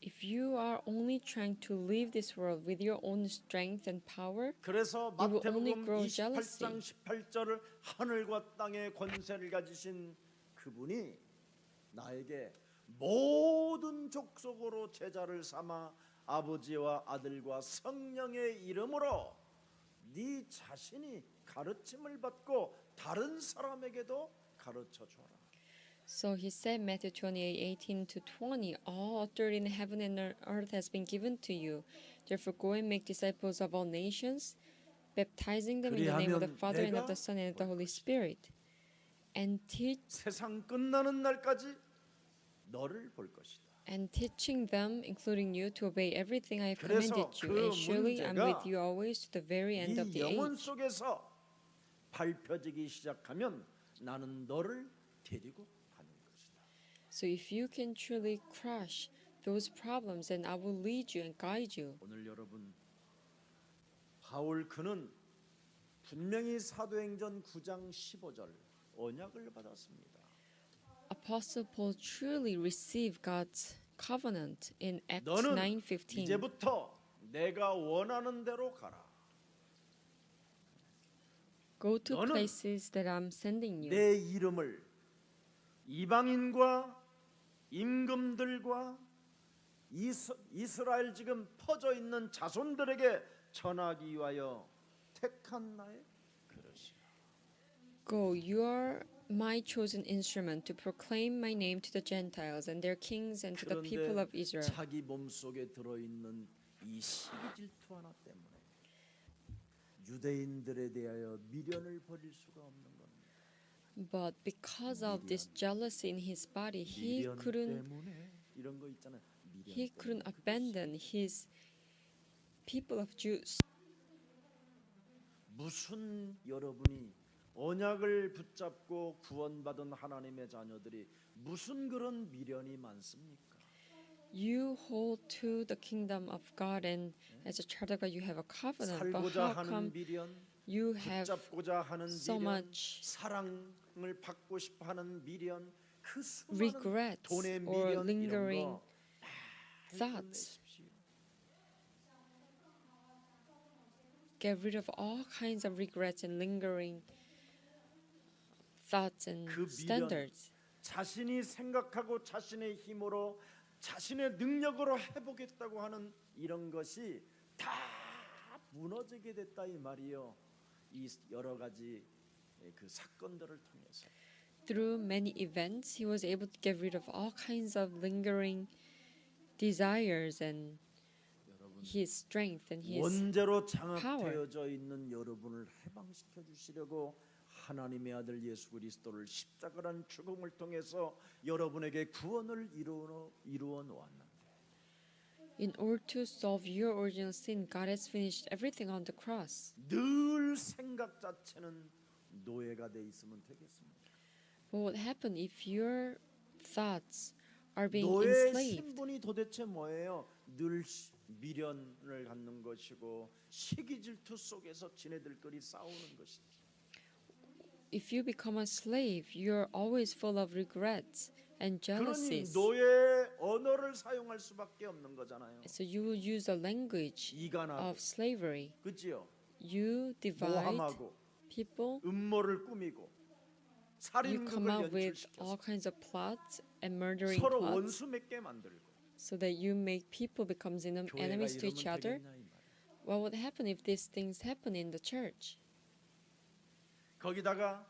If you are only trying to live this world with your own strength and power, 그래서 You will only 마태복음 grow 28장 18절을 하늘과 땅의 권세를 가지신 그분이 나에게 모든 족속으로 제자를 삼아 아버지와 아들과 성령의 이름으로 네 자신이 가르침을 받고 다른 사람에게도 가르쳐 줘라. so he said, Matthew 28:18 to 20, all authority in heaven and earth has been given to you. Therefore go and make disciples of all nations, baptizing them in the name of the 그리하면 Father and of 내가 the Son and of the 볼 Holy 것이다. Spirit, and 세상 끝나는 날까지 너를 볼 것이다. teaching them, including you, to obey everything I have 그래서 commanded you. 그 And surely I'm 문제가 with you always to the very end of 네 the 영혼 age. 속에서 밟혀지기 시작하면 나는 너를 데리고 가는 것이다. So if you can truly crush those problems, then I will lead you and guide you. 오늘 여러분 바울 그는 분명히 사도행전 9장 15절 언약을 받았습니다. Apostle Paul truly received God's covenant in Acts 너는 9:15. 이제부터 내가 원하는 대로 가라. Go to 너는 places that I'm sending you. 내 이름을 이방인과 임금들과 이스라엘 지금 퍼져 있는 자손들에게 전하기 위하여 택한 나의 그릇이라. Go, you are my chosen instrument to proclaim my name to the Gentiles and their kings and to the people of 그런데 Israel. 자기 몸속에 들어있는 이 시기 질투 하나 때문에 유대인들에 대하여 미련을 버릴 수가 없는 겁니다. But because of this jealousy in his body, 미련 때문에 이런 거 있잖아요. 미련 he couldn't 때문에. abandon his people of Jews. 무슨 여러분이 언약을 붙잡고 구원받은 하나님의 자녀들이 무슨 그런 미련이 많습니까? You hold to the kingdom of God, and as a child of God, you have a covenant. But 살고자 how 하는 come 미련, you have 붙잡고자 하는 so 미련, much 사랑을 받고 싶어하는 미련, 그 수많은 regrets 돈의 or 미련 이런 lingering 거 thoughts? Get rid of all kinds of regrets and lingering thoughts and 그 미련, standards. 자신이 생각하고 자신의 힘으로 자신의 능력으로 해보겠다고 하는 이런 것이 다 무너지게 됐다 이 말이요. 이 여러 가지 그 사건들을 통해서 Through many events, he was able to get rid of all kinds of lingering desires and his strength and his 원죄로 장악되어져 있는 여러분을 해방시켜 주시려고 하나님의 아들 예수 그리스도를 십자가라는 죽음을 통해서 여러분에게 구원을 이루어 놓았는데 in order to solve your original sin, God has finished everything on the cross. 늘 생각 자체는 노예가 돼 있으면 되겠습니까? But what happened if your thoughts are being 노예의 enslaved? 신분이 도대체 뭐예요? 늘 미련을 갖는 것이고 시기 질투 속에서 지네들끼리 싸우는 것이지. If you become a slave, you're always full of regrets and 그러니 jealousies. 노예의 언어를 사용할 수밖에 없는 거잖아요. So you will use the language 이간하고, of slavery. 그지요? You divide 모함하고, people. 음모를 꾸미고, You 살인극을 come out with all 연출시켜서 kinds of plots and murdering 서로 plots 원수 맺게 만들고. so that you make people become 교회가 enemies to 이러면 each other. 되겠냐 이 말이에요. What would happen if these things happen in the church? 거기다가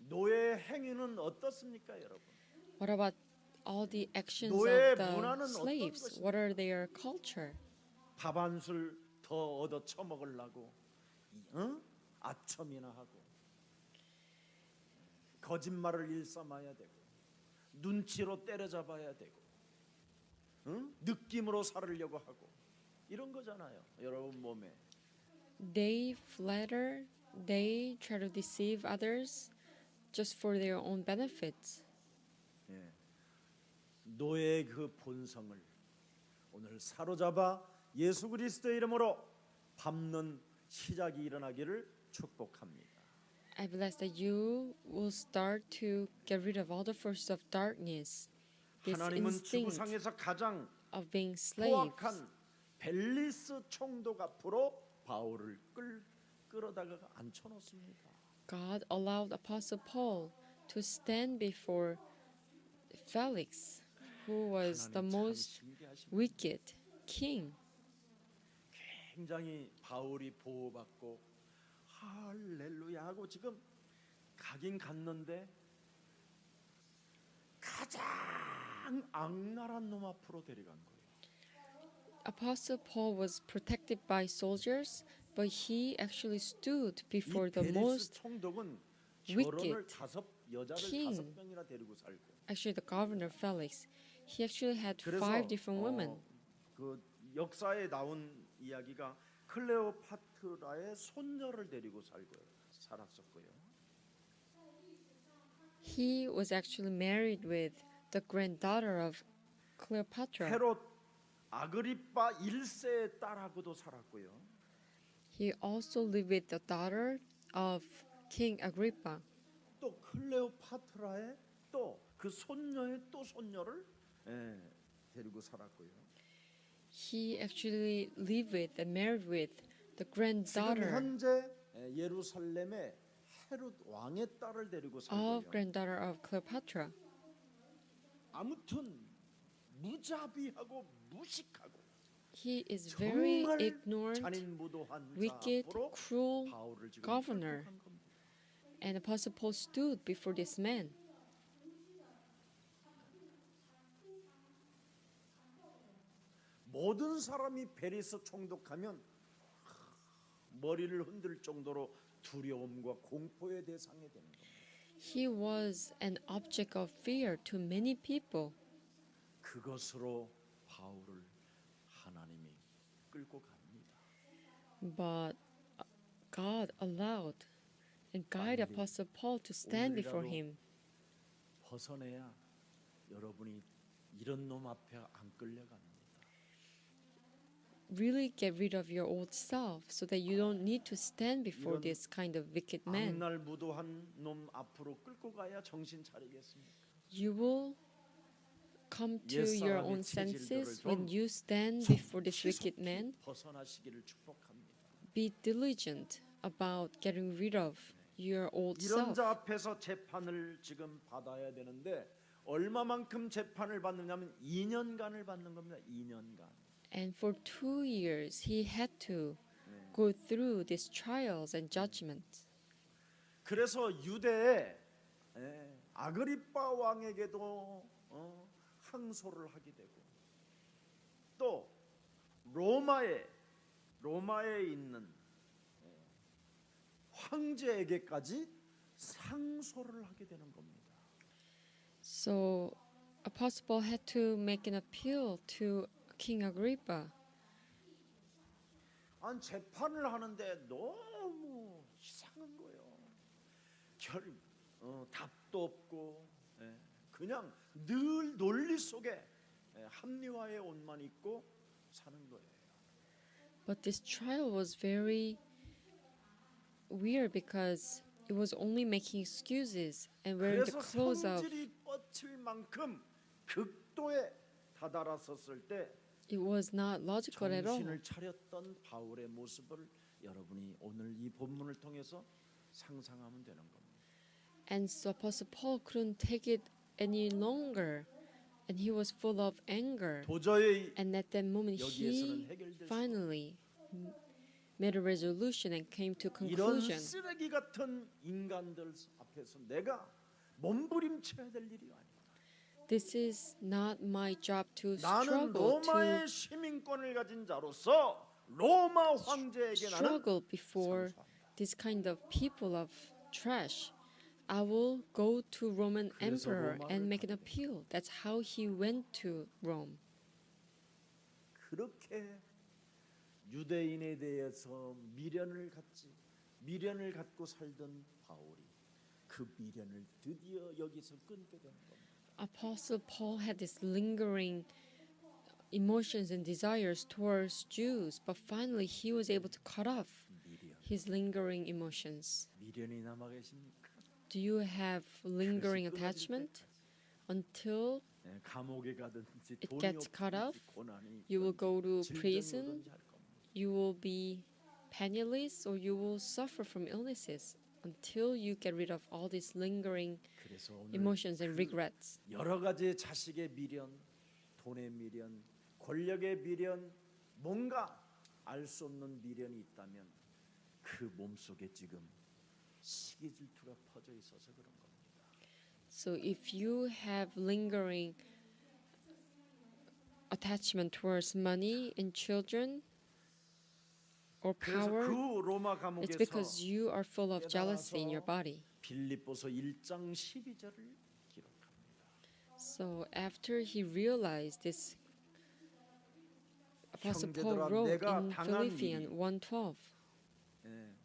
노예의 행위는 어떻습니까, 여러분? What about all the actions 노예의 of the 문화는 어떤 slaves? 것입니까? What are their culture? 밥 한 술 더 얻어 처먹으려고 아첨이나 하고 거짓말을 일삼아야 되고 눈치로 때려잡아야 되고 느낌으로 살으려고 하고 이런 거잖아요. 여러분 몸에 They flatter, they try to deceive others just for their own benefits. 예. 노예의 그 본성을 오늘 사로잡아 예수 그리스도의 이름으로 밟는 시작이 일어나기를 축복합니다. I bless that you will start to get rid of all the forces of darkness, this 하나님은 instinct 지구상에서 가장 of being slaves. 포악한 벨리스 총독 앞으로 바울을 끌어다가 앉혀놓습니다. God allowed Apostle Paul to stand before Felix, who was the 하나님 참 most 신기하십니다. wicked king. 굉장히 바울이 보호받고 할렐루야 하고 지금 가긴 갔는데 가장 악랄한 놈 앞으로 데려간 거예요. Apostle Paul was protected by soldiers, but he actually stood before 이 the 벨리스 most 총독은 wicked 결혼을 여자를 king. 5명이나 데리고 살고 actually the governor Felix. He actually had 그래서 5 different women. 그 역사에 나온 이야기가 클레오파트라의 손녀를 데리고 살았었고요. He was actually married with the granddaughter of Cleopatra. 헤롯 아그리파 1세의 딸하고도 살았고요. He also lived with the daughter of King Agrippa. 또 클레오파트라의 또 그 손녀의 또 손녀를 데리고 살았고요. He actually lived with and married with the 지금 granddaughter 현재 예루살렘의 헤롯 왕의 딸을 데리고 of 살고요. granddaughter of Cleopatra. 아무튼 무자비하고 무식하고 He is very 정말 ignorant, 잔인무도한 자 wicked, 앞으로 cruel 바울을 지금 governor. 끌고 간 겁니다. And Apostle Paul stood before this man. 모든 사람이 베리스 총독하면 머리를 흔들 정도로 두려움과 공포의 대상이 되는 겁니다. He was an object of fear to many people. 그것으로 바울을 하나님이 끌고 갑니다. But God allowed and guided Apostle Paul to stand before him. 벗어내야 여러분이 이런 놈 앞에 안 끌려갑니다. Really get rid of your old self so that you don't need to stand before 이런 this kind of wicked man. 악날무도한 놈 앞으로 끌고 가야 정신 차리겠습니까? You will come to your own 옛사람의 senses 체질들을 when 좀 you stand before this wicked 속히 man. 벗어나시기를 축복합니다. Be diligent about getting rid of your old 이런 self. 자 앞에서 재판을 지금 받아야 되는데 얼마만큼 재판을 받느냐면 2년간을 받는 겁니다. 2년간. And for 2 years he had to go through these trials and judgments. 그래서 유대의 아그리빠 왕에게도 항소를 하게 되고 또 로마에 있는 황제에게까지 상소를 하게 되는 겁니다. So Apostle Paul had to make an appeal to King Agrippa. 아니 재판을 하는데 너무 이상한 거예요. 답도 없고 그냥 늘 논리 속에 합리화의 옷만 입고 사는 거예요. But this trial was very weird because it was only making excuses and wearing the 그래서 clothes of. 성질이 뻗칠 만큼 극도에 다다랐었을 때 It was not logical at all. 정신을 차렸던 바울의 모습을 여러분이 오늘 이 본문을 통해서 상상하면 되는 겁니다. And so Apostle Paul couldn't take it any longer, and he was full of anger. 도저히 And at that moment, 여기에서는 he 해결될 수 finally made a resolution and came to 이런 conclusion. 쓰레기 같은 인간들 앞에서 내가 몸부림쳐야 될 일이 아니다. This is not my job to 나는 struggle 로마의 시민권을 가진 자로서 로마 황제에게 나는 struggle before 상소한다. this kind of people of trash. I will go to Roman 그래서 emperor 로마를 and make an 가게 appeal. That's how he went to Rome. 그렇게 유대인에 대해서 미련을 갖고 살던 바울이 그 미련을 드디어 여기서 끊게 되는 겁니다. Apostle Paul had this lingering emotions and desires towards Jews, but finally he was able to cut off 미련. his lingering emotions. 미련이 남아 계십니까? Do you have lingering 그것이 끊어질 attachment 때까지. until 감옥에 가든지 it 돈이 gets cut 없든지 off? 고난이 You will go to 질병이 prison, 오든지 할 겁니다. you will be penniless, or you will suffer from illnesses until you get rid of all these lingering 그래서 오늘 emotions and regrets. 여러 가지 자식의 미련, 돈의 미련, 권력의 미련, 뭔가 알 수 없는 미련이 있다면 그 몸속에 지금 시기 질투가 퍼져 있어서 그런 겁니다. So if you have lingering attachment towards money and children or 그래서 power, 그 로마 it's 감옥에서 because you are full of jealousy in your body. 빌립보서 1장 12절을 기록합니다. So after he realized this, Apostle Paul 형제들아, wrote 내가 in 당한 Philippians 일이 1:12,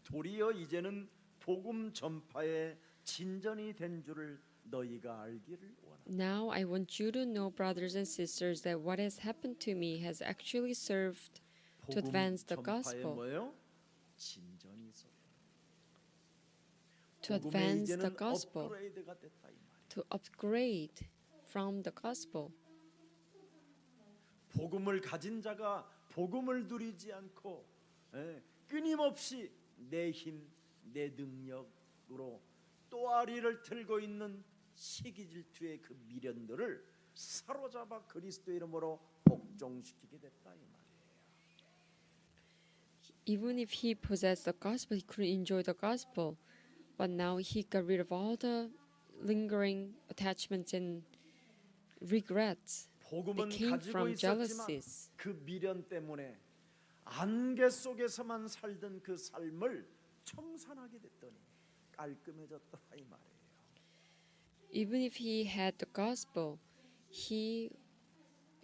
도리어 이제는 복음 전파에 진전이 된 줄을 너희가 알기를 원한다. Now I want you to know, brothers and sisters, that what has happened to me has actually served to 복음 advance the 전파에 gospel. 뭐예요? 진전이 있어요. To 복음의 advance the 이제는 gospel, 업그레이드가 됐다 이 말이에요. to upgrade from the gospel. 복음을 가진 자가 복음을 누리지 않고 끊임없이 내 힘, 내 능력으로 또아리를 틀고 있는 시기 질투의 그 미련들을 사로잡아 그리스도의 이름으로 복종시키게 됐다 이 말이에요. Even if he possessed the gospel, he couldn't enjoy the gospel. But now he got rid of all the lingering attachments and regrets. They 복음은 came 가지고 from 있었지만 jealousies. 그 미련 때문에 안개 속에서만 살던 그 삶을 청산하게 됐더니 깔끔해졌다 이 말이에요. Even if he had the gospel, he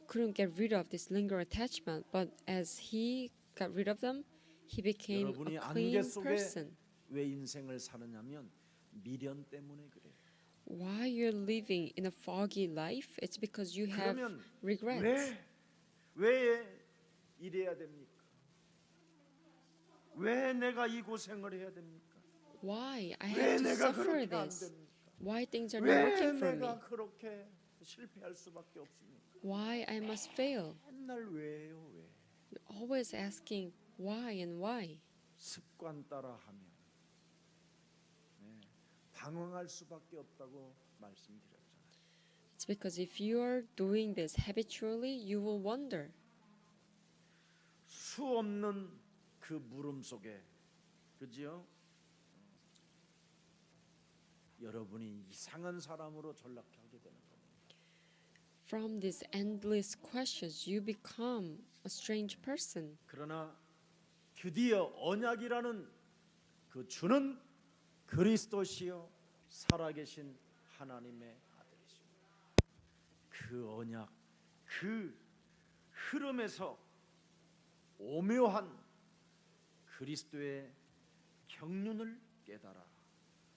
couldn't get rid of this lingering attachment. But as he got rid of them, he became 여러분이 a 안개 clean 속에 person. 왜 인생을 사느냐면 미련 때문에 그래요. Why you're living in a foggy life? It's because you have 그러면 regrets. 왜 이래야 됩니까? 왜 내가 이 고생을 해야 됩니까? Why I 왜 have to 내가 suffer 그렇게 안 this? 됩니까? Why things are not 왜 working for me? 내가 그렇게 실패할 수밖에 없습니까? Why I must fail? 맨날 왜요 왜? You're always asking why and why. 습관 따라하면 방황할 수밖에 없다고 말씀드렸잖아요. It's because if you are doing this habitually, you will wonder. 수 없는 그 물음 속에 그지요? 여러분이 이상한 사람으로 전락하게 되는 겁니다. From these endless questions, you become a strange person. 그러나 드디어 언약이라는 그 주는 그리스도시요 살아계신 하나님의 아들이십니다. 그 언약, 그 흐름에서 오묘한 그리스도의 경륜을 깨달아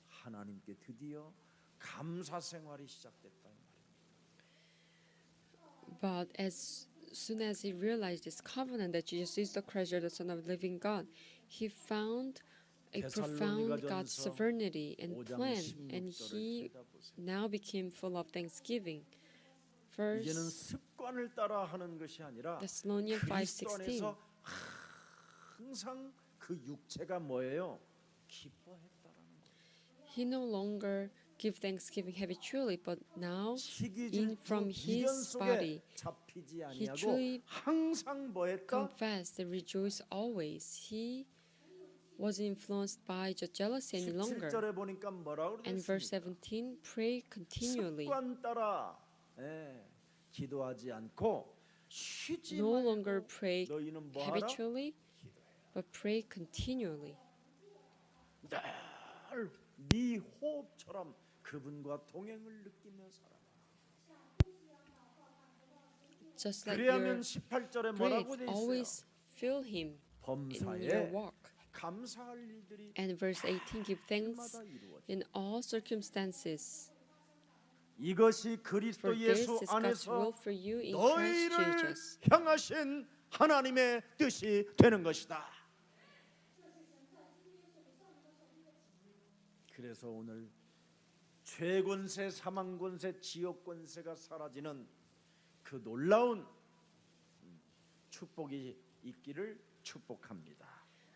하나님께 드디어 감사 생활이 시작됐다 이 말입니다. But as soon as he realized this covenant that Jesus is the Christ, the Son of the living God, he found a profound God's sovereignty and 5장 plan, and 16절을 he 들여다보세요. now became full of thanksgiving. 이제는 First 습관을 따라 하는 것이 아니라 Thessalonians 그리스도 5:16. 안에서 항상 그 육체가 뭐예요? 기뻐했다라는 거예요. He no longer give thanksgiving habitually, but now 시기 in from 질투 미련 his 속에 body 잡히지 he 아니하고 truly 항상 뭐했다? confessed and rejoiced always. He was influenced by the jealousy any longer. 17절에 보니까 뭐라고 And verse 그랬습니까? 17, pray continually. 습관 따라 기도하지 않고 쉬지 No 말고 longer pray 너희는 뭐하라? habitually, but pray continually. 늘 네 호흡처럼 그분과 동행을 느끼며 살아라. Just like 그래야면 your 18절에 뭐라고 breath, 돼 있어요? always feel Him in your 범사에 walk. 감사할 일들이 And verse 18, give thanks 마다 이루어져. in all circumstances. 이것이 For 그리스도 this 예수 is God's will 안에서 for you in Christ 너희를 Jesus. 향하신 하나님의 뜻이 되는 것이다. 그래서 오늘 죄권세, 사망권세, 지옥권세가 사라지는 그 놀라운 축복이 있기를 축복합니다.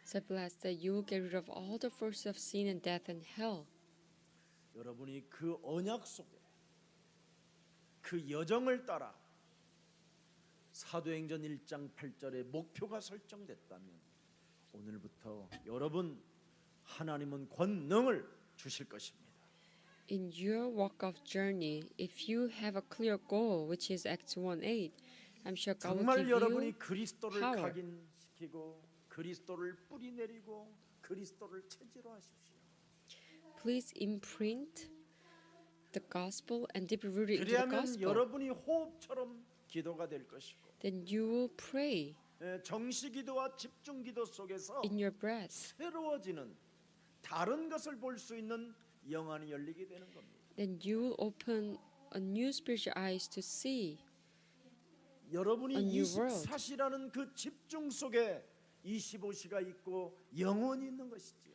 So blessed that you will get rid of all the forces of sin and death and hell. 여러분이 그 언약 속에 그 여정을 따라 사도행전 1장 8절에 목표가 설정됐다면 오늘부터 여러분 하나님은 권능을 주실 것입니다. In your walk of journey, if you have a clear goal, which is Acts 1:8, I'm sure God will 정말 give 여러분이 you 그리스도를 power. 각인시키고 그리스도를 뿌리내리고 그리스도를 체질로 하십시오. Please imprint the gospel and deep rooted into the 그래야면 gospel. 여러분이 호흡처럼 기도가 될 것이고 Then you will pray 정시기도와 집중기도 속에서 in your breath. 새로워지는 다른 것을 볼 수 있는 영안이 열리게 되는 겁니다. Then you will open a new spiritual eyes to see 여러분이 A new world. 24시라는 그 집중 속에 25시가 있고 영원히 있는 것이지요.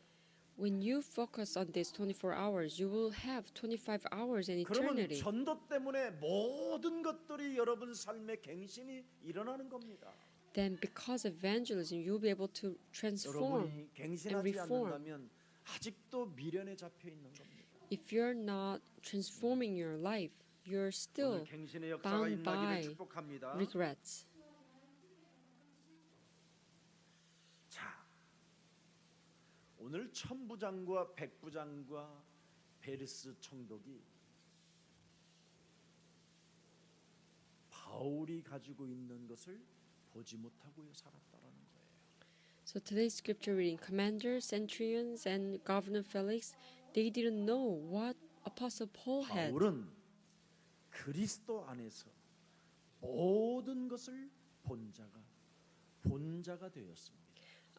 When you focus on this 24 hours, you will have 25 hours in 그러면 eternity. 전도 때문에 모든 것들이 여러분 삶에 갱신이 일어나는 겁니다. Then because of evangelism, you'll be able to transform. 여러분이 갱신하지 reform. 않는다면 아직도 미련에 잡혀 있는 겁니다. If you're not transforming your life, you're 오늘 still 갱신의 역사가 bound by 임하기를 축복합니다. regrets. 자, 오늘 천부장과 백부장과 베르스 총독이 바울이 가지고 있는 것을 보지 못하고 살았다라는 거예요. So today's scripture reading, commander, centurions, and governor Felix, they didn't know what Apostle Paul had. 바울은 그리스도 안에서 모든 것을 본 자가 되었습니다.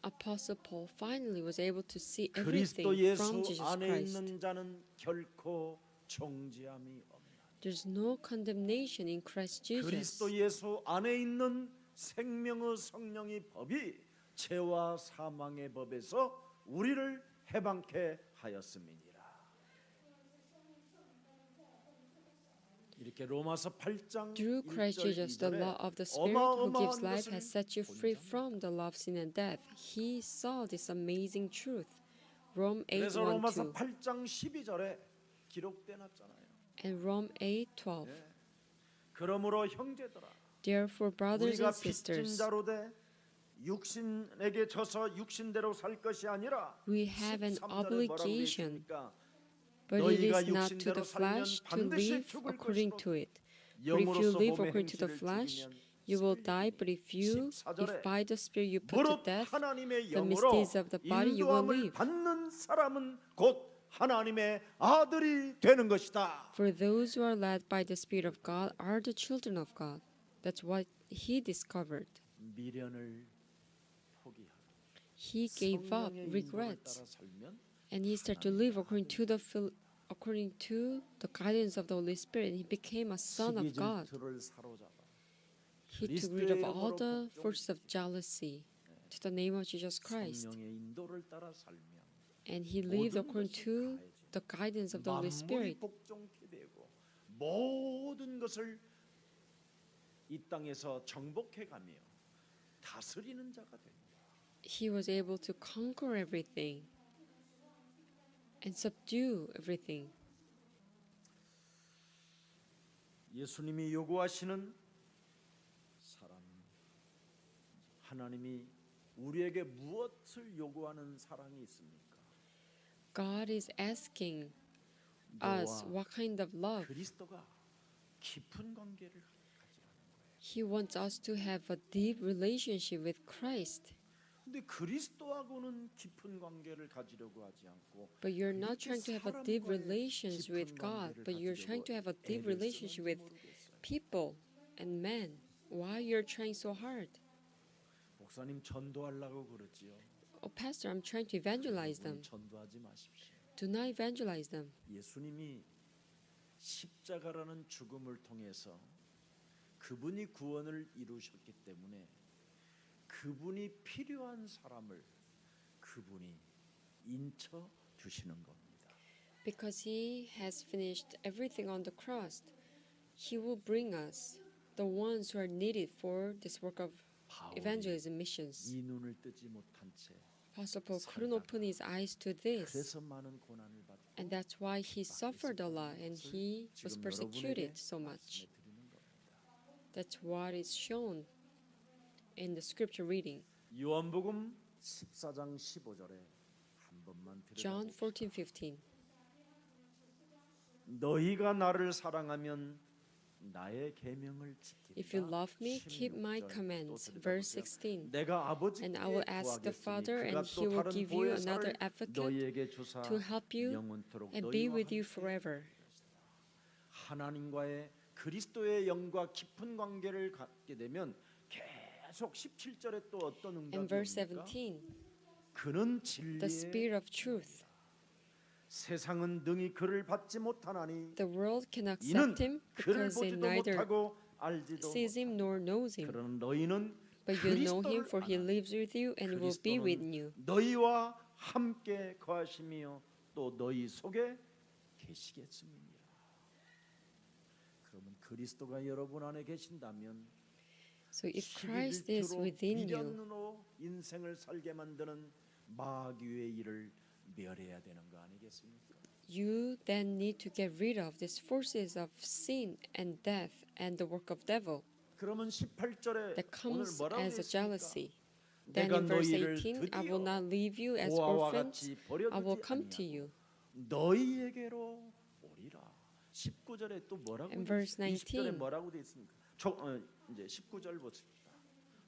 Apostle Paul finally was able to see 그리스도 everything from 예수 Jesus 안에 Christ. 있는 자는 결코 정죄함이 없나니. There's no condemnation in Christ Jesus. 그리스도 예수 안에 있는 생명의 성령의 법이 죄와 사망의 법에서 우리를 해방케 하였음이니라. 이렇게 로마서 8장 Through Christ Jesus, the law of the Spirit who gives life has set you free from the law of sin and death. He saw this amazing truth. Rome 그래서 8:1-2 로마서 8장 12절에 기록돼 놨잖아요. and Rome 8:12. 그러므로 형제들아 Therefore, brothers 우리가 and 빚진 sisters, 자로 돼 육신에게 져서 육신대로 살 것이 아니라 we have an 13절에 뭐라고 obligation, 되어 있습니까? but it 너희가 is not to the 육신대로 살면 flesh to 반드시 live 죽을 according 것이로 to it. But if you 영으로서 live 몸의 according to the 행실을 flesh, 죽이면 you will die. But if 14절에 by the Spirit you put to 무릇 death 하나님의 the 영으로 misdeeds of the body, you will 인도함을 live. 받는 사람은 곧 하나님의 아들이 되는 것이다. For those who are led by the Spirit of God are the children of God. That's what he discovered. 미련을 포기하고 He gave up 성령의 인도를 regrets, 따라 살면 and he started to live according to the guidance of the Holy Spirit. And he became a son of God. 시기질투를 사로잡아 He took rid of all the forces of jealousy to the name of Jesus Christ, 성령의 인도를 따라 살면 and he lived 모든 according 것이 to 가해지고 the guidance of the Holy 만물이 Spirit. 복종케 되고 모든 것을 이 땅에서 정복해가며 다스리는 자가 됩니다. He was able to conquer everything and subdue everything. 예수님이 요구하시는 사랑, 하나님이 우리에게 무엇을 요구하는 사랑이 있습니까? God is asking us 너와 what kind of love. 그리스도가 깊은 관계를 가지라는 거예요. He wants us to have a deep relationship with Christ. 근데 그리스도하고는 깊은 관계를 가지려고 하지 않고 But you're not trying to have a deep 사람과의 relations 깊은 with God, 관계를 but you're trying to have a 가지려고 deep 애를 relationship 쓰는지 with 모르겠어요. people and men. Why you're trying so hard? 목사님 전도하려고 그러지요. Oh, Pastor, I'm trying to evangelize them. 여러분 전도하지 마십시오. Do not evangelize them. 예수님이 십자가라는 죽음을 통해서 그분이 구원을 이루셨기 때문에 그분이 필요한 사람을 그분이 인쳐 주시는 겁니다. Because he has finished everything on the cross, he will bring us the ones who are needed for this work of 바울이 evangelism missions. 이 눈을 뜨지 못한 채 Apostle Paul couldn't open his eyes to this, 그래서 많은 고난을 받고 and that's why he suffered a lot and he was 지금 persecuted 여러분에게 so much. 말씀해 드리는 겁니다. That's what is shown in the scripture reading. 요한복음 14장 15절에 한 번만 John 들여다봅시다. 14:15. 너희가 나를 사랑하면 나의 계명을 지키라. If you love me, keep my 16절 또 commands. 들여다보세요. Verse 16. 내가 아버지께 And I will ask the 구하겠으니 Father, 그가 and 또 he will 다른 give you another 보혜사를 advocate 너희에게 주사 to help you 영원토록 and be 너희와 with you 함께 forever. 하나님과의 그리스도의 영과 깊은 관계를 갖게 되면 계속 17절에 또 어떤 And 응답이 verse 옵니까? 17. 그는 The 진리의 Spirit of truth. 세상은 능히 그를 받지 못하나니 The world cannot 이는 accept him 그를 because they 보지도 neither 못하고 알지도 sees him 못하고 nor knows him. 그러나 너희는 But you know him, 그리스도를 for he 아나. lives with you and will be with 그리스도는 you. 너희와 함께 거하시며 또 너희 속에 계시겠음이니라. 그러면 그리스도가 여러분 안에 계신다면 So if Christ is 시기질투로 within you, 미련으로 인생을 살게 만드는 마귀의 일을 멸해야 되는 거 아니겠습니까? you then need to get rid of these forces of sin and death and the work of devil 그러면 18절에 that 오늘 comes 뭐라고 as a 했습니까? jealousy. Then 내가 in verse 너희를 18, I will 드디어 not leave you as 고아와 orphans, 같이 I will 버려두지 come to 아니하고 you. 너희에게로 오리라. 19절에 또 뭐라고 And verse 20절에 19. 뭐라고 돼 있습니까? 이제 19절 보십니다.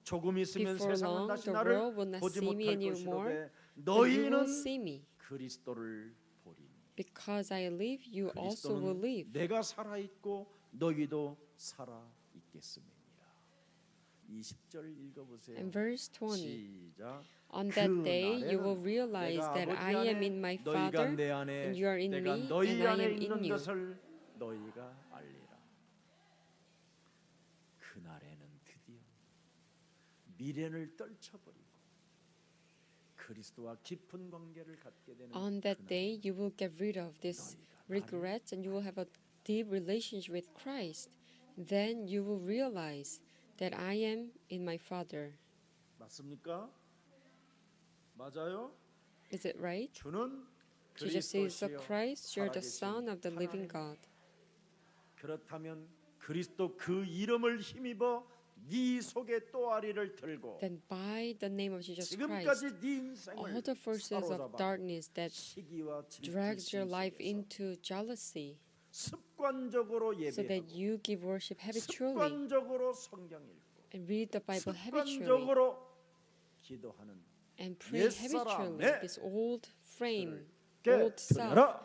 조금 있으면 Before 세상은 long, 다시 the 나를 world will not 보지 see me 못할 anymore, 것이로되 but you will 너희는 see me. 그리스도를 보리니. Because I live, you also will 그리스도는 live. 내가 살아 있고 너희도 살아 있겠음이니라. 20절 읽어보세요. And verse 20. 시작. On 그 that day you will 날에는 realize 내가 that 아버지 I am 안에 in my 너희가 Father 내 안에 and you are in 내가 me 너희 and I 안에 am in 있는 you. 것을 너희가 알리라. 그 날에는 드디어 미련을 떨쳐버리고 그리스도와 깊은 관계를 갖게 되는 On that 그 day 날에는 you will get rid of these regrets and you will have a deep relationship with Christ. Then you will realize that I am in my Father. 맞습니까? 맞아요? Is it right? 주는 Jesus is the 그리스도시요 Christ, you're the 살아계신 Son of the living 하나님. God. 그렇다면 그리스도 그 이름을 힘입어 네 속에 또아리를 들고 Then by the name of Jesus 지금까지 Christ, 네 인생을 all the forces of 사로잡아 darkness that 시기와 drags your life 질투 into jealousy, 습관적으로 so that 예배하고 you give worship habitually 습관적으로 성경 읽고 and read the Bible habitually 습관적으로 기도하는 and pray habitually. 옛사람의 This old frame, 깨 old self, 들여라.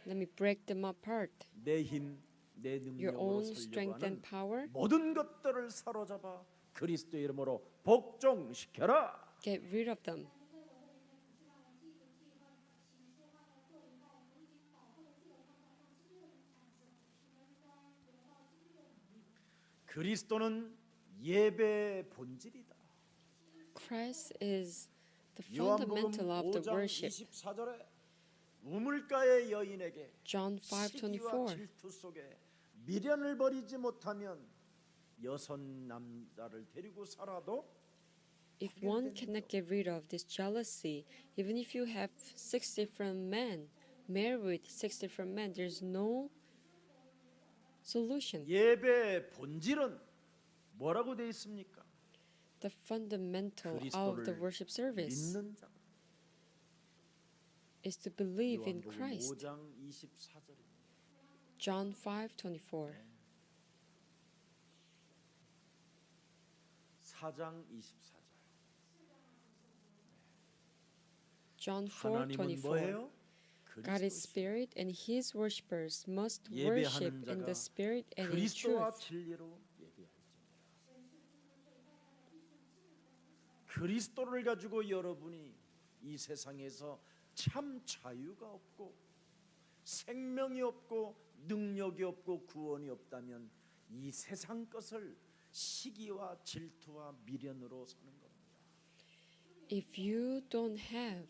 let me break them apart. 내 힘, 내 Your 능력으로 own 살려고 strength 하는 and power, 모든 것들을 사로잡아 그리스도 이름으로 복종시켜라. get rid of them. 그리스도는 예배의 본질이다. Christ is the 요한복음 fundamental of the 5장 worship. 24절에 우물가의 여인에게 John 시기와 5:24. 질투 속에 미련을 버리지 못하면 여섯 남자를 데리고 살아도 If one cannot get rid of this jealousy, even if you have 6 different men, married with 6 different men, there's no solution. 예배의 본질은 뭐라고 되어 있습니까? The fundamental of 그리스도를 the worship service 믿는 자. is to believe in 요한복음 Christ. 5장 24절입니다. John 5:24. 4장 24절. John 하나님은 4:24. 뭐예요? God is 그리스도시. spirit, and His worshippers must 예배하는 worship in 자가 the spirit and in 그리스도와 truth. 진리로 예배할지니라. 그리스도를 가지고 여러분이 이 세상에서 참 자유가 없고 생명이 없고 능력이 없고 구원이 없다면 이 세상 것을 시기와 질투와 미련으로 사는 겁니다. If you don't have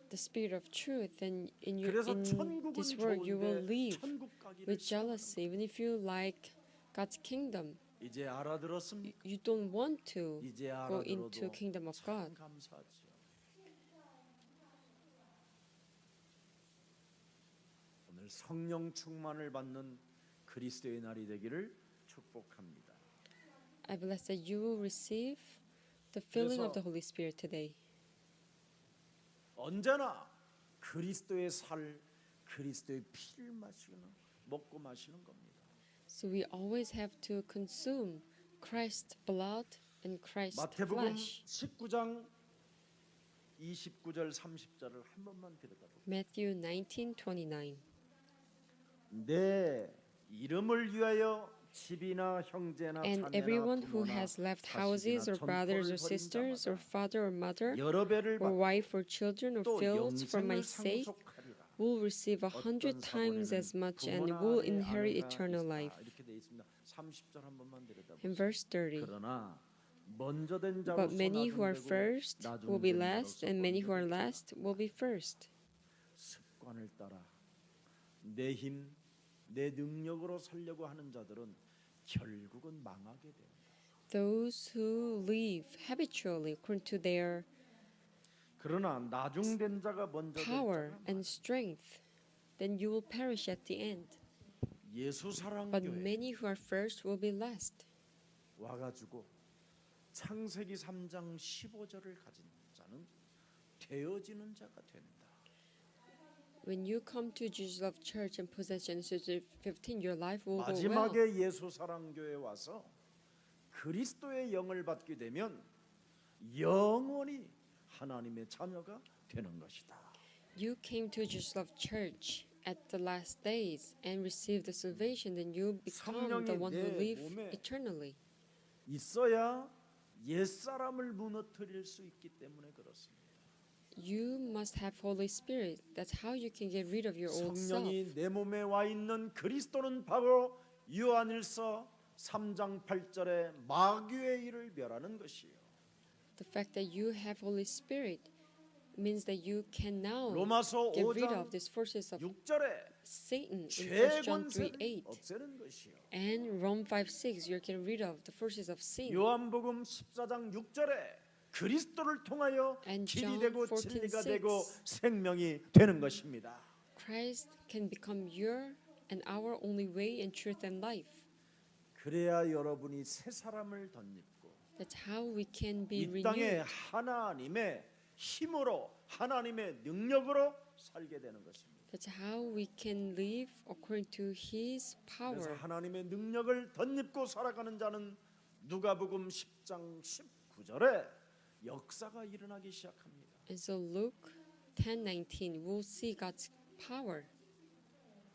the spirit of truth, then in 그래서 this 천국은 world you will 좋은데 live 천국 가기를 with jealousy. Even if you like God's kingdom, 이제 알아들었습니까? you don't want to 이제 go into 알아들어도 kingdom of 참 God. 감사하죠. 오늘 성령 충만을 받는 그리스도의 날이 되기를 축복합니다. I bless that you will receive the filling of 그래서 the Holy Spirit today. 언제나 그리스도의 살, 그리스도의 피를 마시는 먹고 마시는 겁니다. So we always have to consume Christ's blood and Christ's 마태복음 flesh. 19장 29절 30절을 한 번만 들여다보세요. Matthew 19:29. 내 이름을 위하여 집이나 형제나 And 자매나 everyone who 부모나 has left 자식이나 houses or brothers or 점포를 버린 sisters or 자마다 father or mother 여러 배를 or 받고 wife or children or 또 fields for my 영생을 sake 상속하리라. will receive 100 times as much and will inherit eternal life. 이렇게 돼 있습니다. 30절 한 번만 들여다보세요. In verse 30. 그러나 먼저 된 But 자로서 many who are 나중되고 first will be 나중된 last, 자로서 and many who are 먼저 될 자라. last will be first. 습관을 따라 내 힘, 내 능력으로 살려고 하는 자들은 결국은 망하게 된다. Those who live habitually according to their 그러나 나중된 자가 먼저 될 power 자가 and strength, then you will perish at the end. 예수 사랑 But 교회 many who are first will be last. 와가지고 창세기 3장 15절을 가진 자는 되어지는 자가 된다. When you come to Jesus Love Church and possess Genesis 15, your life will go well. 마지막에 예수 사랑 교회에 와서 그리스도의 영을 받게 되면 영원히 하나님의 자녀가 되는 것이다. You came to Jesus Love Church at the last days and received the salvation, then you become the one who 내 live 몸에 eternally. 있어야 옛사람을 무너뜨릴 수 있기 때문에 그렇습니다. You must have Holy Spirit. That's how you can get rid of your old self. 성령이 내 몸에 와 있는 그리스도는 바로 요한일서 3장 8절에 마귀의 일을 멸하는 것이요. The fact that you have Holy Spirit means that you can now 로마서 get rid 5장 of these forces of 6절에 Satan in 1 John 3:8 죄권세를 없애는 것이요. and Rome 5:6. You can get rid of the forces of sin. 요한복음 14장 6절에 그리스도를 통하여 And 길이 John 되고 14:6. 진리가 되고 생명이 되는 것입니다. Christ can become your and our only way and truth and life. 그래야 여러분이 새 사람을 덧입고 That's how we can be 이 땅에 renewed. 하나님의 힘으로 하나님의 능력으로 살게 되는 것입니다. That's how we can live according to His 그래서 power. 하나님의 능력을 덧입고 살아가는 자는 누가복음 10장 19절에 역사가 일어나기 시작합니다. And so Luke 10:19, we'll see God's power.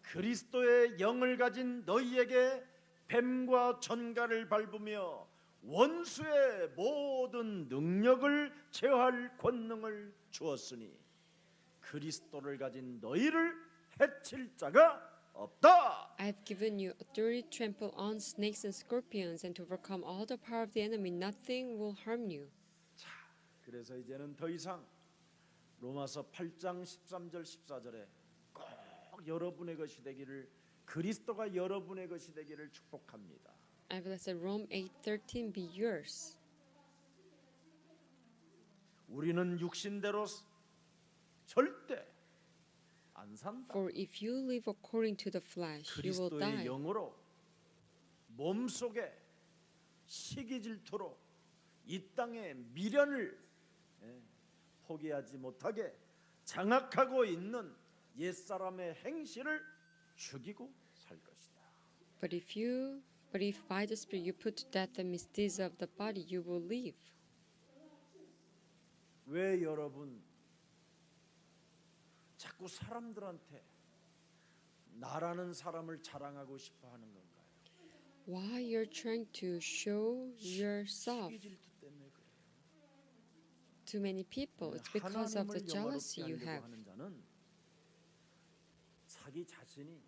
그리스도의 영을 가진 너희에게 뱀과 전갈을 밟으며 원수의 모든 능력을 제어할 권능을 주었으니 그리스도를 가진 너희를 해칠 자가 없다. I have given you authority to trample on snakes and scorpions and to overcome all the power of the enemy. Nothing will harm you. 자, 그래서 이제는 더 이상 로마서 8장 13절 14절에 꼭 여러분의 것이 되기를 그리스도가 여러분의 것이 되기를 축복합니다. I bless that Rome 8:13 be yours. 우리는 육신대로 절대 안 산다. For if you live according to the flesh, you will 그리스도의 die. 영으로 몸속에 시기 질투로 이 땅의 미련을 포기하지 못하게 장악하고 있는 옛사람의 행실을 죽이고 살 것이다. But if by the Spirit you put to death the misdeeds of the body, you will live. 왜 여러분 자꾸 사람들한테 나라는 사람을 자랑하고 싶어 하는 건가요? Why you're trying to show yourself 시기 질투 때문에 그래요. to many people? It's because of the 하나님을 jealousy you 영화롭게 have. 하려고 하는 자는 자기 자신이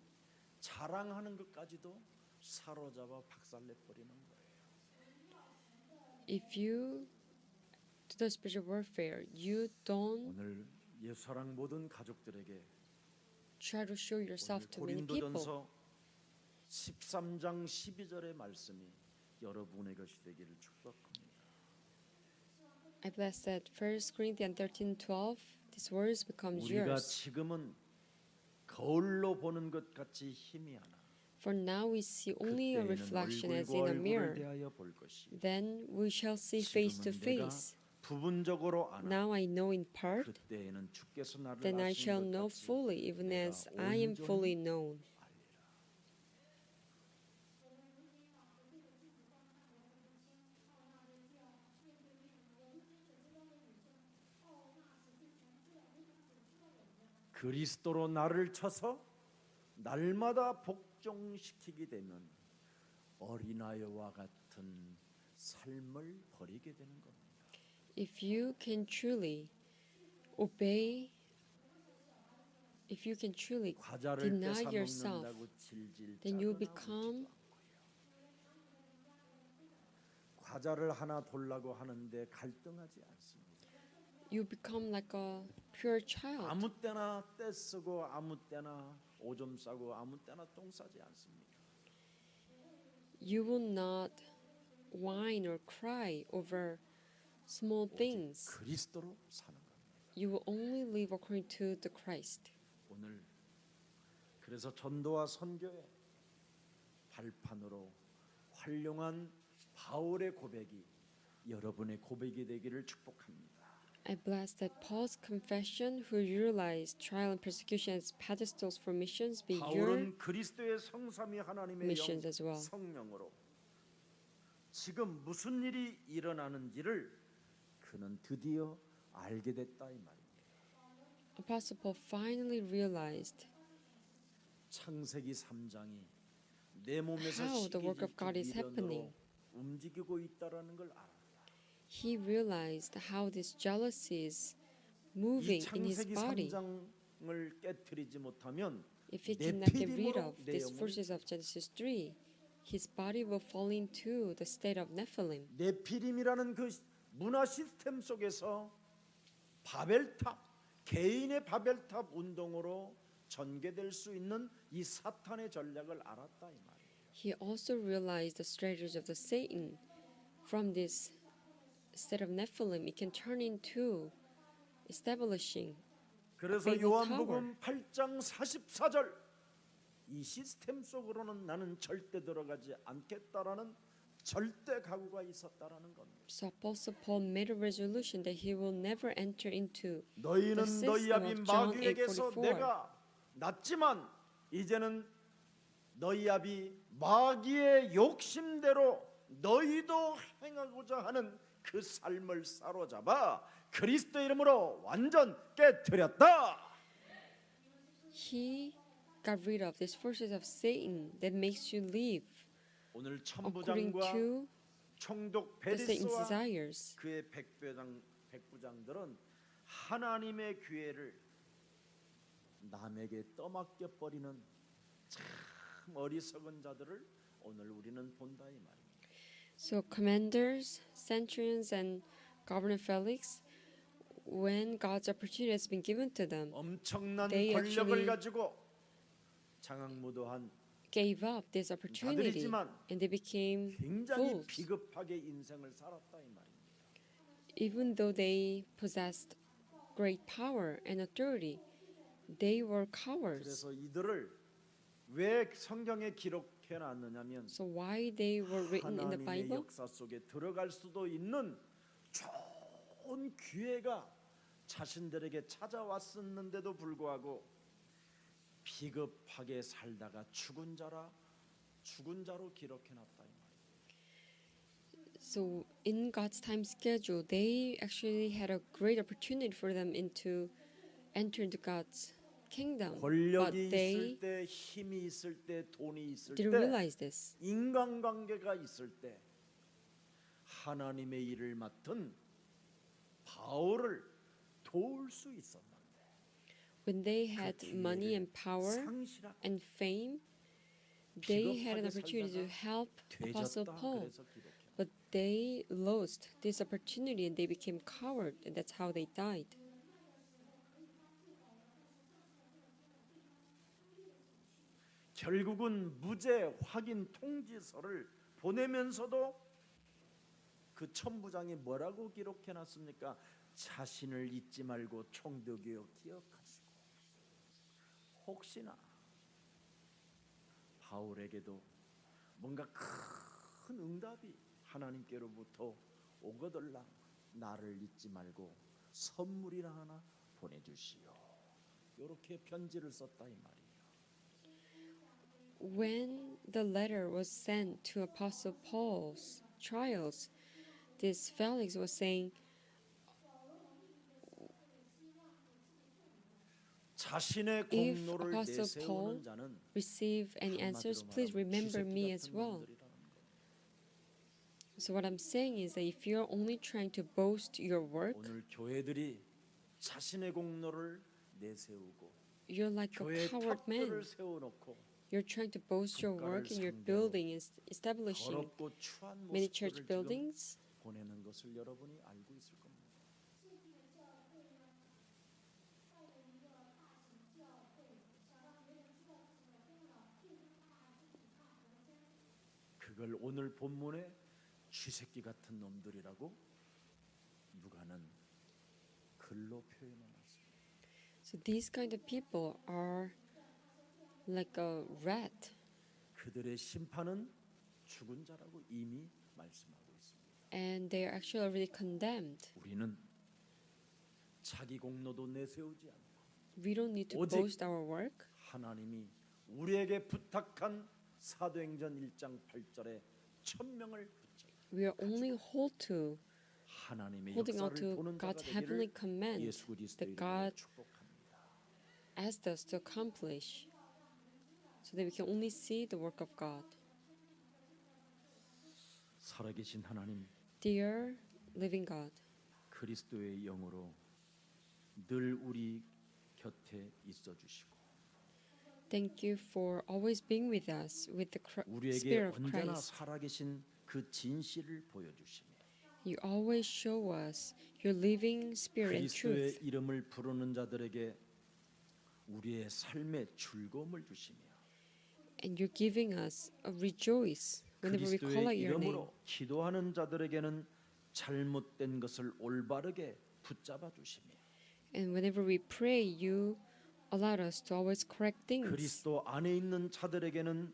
자랑하는 것까지도 사로잡아 박살내 버리는 거예요. If you do the spiritual warfare, you don't 오늘 예수사랑 모든 가족들에게 try to show yourself 오늘 to many people. 고린도전서 13장 12절의 말씀이 여러분의 것이 되기를 축복합니다. I bless that 1 Corinthians 13:12. These words becomes 우리가 yours. 지금은 거울로 보는 것 같이 희미하나 For now we see only a 그때에는 reflection as 얼굴과 in a 얼굴을 mirror. 대하여 볼 것이 Then we shall see face to 지금은 내가 face. 부분적으로 아나 Now I know in part, 그때에는 주께서 나를 then I shall 아시는 know 것 같이 fully, even 내가 as I am 온전히 fully known. 알리라. 그리스도로 나를 쳐서 날마다 복종시키게 되면 어린아이와 같은 삶을 버리게 되는 겁니다. If you can truly obey, if you can truly 과자를 deny 뺏어 yourself, 먹는다고 질질 then you 짜거나 become 울지도 않고요. 사자를 하나 돌라고 하는데 갈등하지 않습니다. You become like a pure child. 아무 때나 떼 쓰고 아무 때나 오줌 싸고 아무 때나 똥 싸지 않습니다. You will not whine or cry over small things. 그리스도로 사는 겁니다. You will only live according to the Christ. 오늘 그래서 전도와 선교의 발판으로 활용한 바울의 고백이 여러분의 고백이 되기를 축복합니다. I bless that Paul's confession, who utilized trial and persecution as pedestals for missions, be your 바울은 그리스도의 성삼위 하나님의 missions as well. 성령으로 지금 무슨 일이 일어나는지를 그는 드디어 알게 됐다 이 말입니다. Apostle Paul finally realized 창세기 3장이 내 몸에서 how the work of God is 시기질투 happening. 미련으로 움직이고 있다라는 걸 알아. He realized how this jealousy is 이 moving in his 창세기 body. 3장을 깨트리지 못하면 If he cannot get rid 네피림으로 of 내 these 영혼이 forces of Genesis 3, his body will fall into the state of Nephilim. 네피림이라는 그 문화 시스템 속에서 바벨탑 개인의 바벨탑 운동으로 전개될 수 있는 이 사탄의 전략을 알았다 이 말이에요. He also realized the strategies of the Satan. From this state of Nephilim, it can turn into establishing. 그래서 Babel 요한복음 8장 44절 이 시스템 속으로는 나는 절대 들어가지 않겠다라는 절대 각오가 있었다라는 겁니다. So Apostle Paul made a resolution that he will never enter into 너희는 the 너희 system 아비 of John 마귀에게서 8:44. 내가 났지만 이제는 너희 아비 마귀의 욕심대로 너희도 행하고자 하는 그 삶을 사로잡아 그리스도 이름으로 완전 깨뜨렸다. He got rid of these forces of Satan that makes you live 오늘 according 천부장과 to 총독 the Satan's 베리스와 desires. 그의 백부장들은 하나님의 기회를 남에게 떠맡겨 버리는 참 어리석은 자들을 오늘 우리는 본다 이 말입니다. So commanders, centurions, and Governor Felix, when God's opportunity has been given to them, 엄청난 They 권력을 actually 가지고 장악무도한 gave up this opportunity 자들이지만 and they became 굉장히 fools. 비겁하게 인생을 살았다 이 말입니다. Even though they possessed great power and authority, they were cowards. 그래서 이들을 왜 성경에 기록해 놨느냐면 So why they were written in the 하나님의 Bible? 역사 속에 들어갈 수도 있는 좋은 기회가 자신들에게 찾아왔었는데도 불구하고 비겁하게 살다가 죽은 자로 기록해 놨다 이 말이에요. So in God's time schedule, they actually had a great opportunity for them to enter into God's kingdom, but 권력이 they 있을 때, 힘이 있을 때, 돈이 있을 didn't 때, realize this. 인간관계가 있을 때 하나님의 일을 맡은 바울을 도울 수 있었는데 When they had 그 money 기회를 and power 상실하고 and fame, they had an 비겁하게 opportunity to 살다가 help Apostle 되졌다 Paul, 그래서 기록해. but they lost this opportunity and they became coward, and that's how they died. 결국은 무죄 확인 통지서를 보내면서도 그 천부장이 뭐라고 기록해 놨습니까? 자신을 잊지 말고 총독이여 기억하시고 혹시나 바울에게도 뭔가 큰 응답이 하나님께로부터 오거들라 나를 잊지 말고 선물이나 하나 보내주시오. 이렇게 편지를 썼다 이 말이에요. When the letter was sent to Apostle Paul's trials, this Felix was saying, 자신의 If 공로를 Apostle Paul 내세우는 자는 receive any answers, 한마디로 please 말하면 remember 쥐새끼 me 같은 as well. 놈들이라는 거예요. So what I'm saying is that if you're only trying to boast your work, 오늘 교회들이 자신의 공로를 내세우고 you're like 교회 a coward man. 탑들을 세워놓고 You're trying to boast your work and you're 국가를 building and establishing 더럽고 추한 many 모습들을 church 지금 buildings. 보내는 것을 여러분이 알고 있을 겁니다. 그걸 오늘 본문에 쥐새끼 같은 놈들이라고 누가는 글로 표현해 놨습니다. So these kind of people are like a rat, 그들의 심판은 죽은 자라고 이미 말씀하고 있습니다. and they are actually already condemned. 우리는 자기 공로도 내세우지 않고 We don't need to 오직 boast our work. 하나님이 우리에게 부탁한 사도행전 1장 8절에 천명을 붙잡고 We are only 하나님의 holding on 역사를 to 보는 자가 God's heavenly 되기를 command 예수 그리스도의 that 이름으로 God 축복합니다. asked us to accomplish, so that we can only see the work of God. 살아계신 하나님, Dear living God, 그리스도의 영으로 늘 우리 곁에 있어 주시고 thank you for always being with us with the 우리에게 Spirit of 언제나 Christ. 살아계신 그 진실을 보여주시며 You always show us your living Spirit and 그리스도의 truth, 이름을 부르는 자들에게 우리의 삶의 즐거움을 주시며 and you're giving us a rejoice whenever we call out 그리스도의 your name. 이름으로 기도하는 자들에게는 잘못된 것을 올바르게 붙잡아 주시며 And whenever we pray, you allow us to always correct things. 그리스도 안에 있는 자들에게는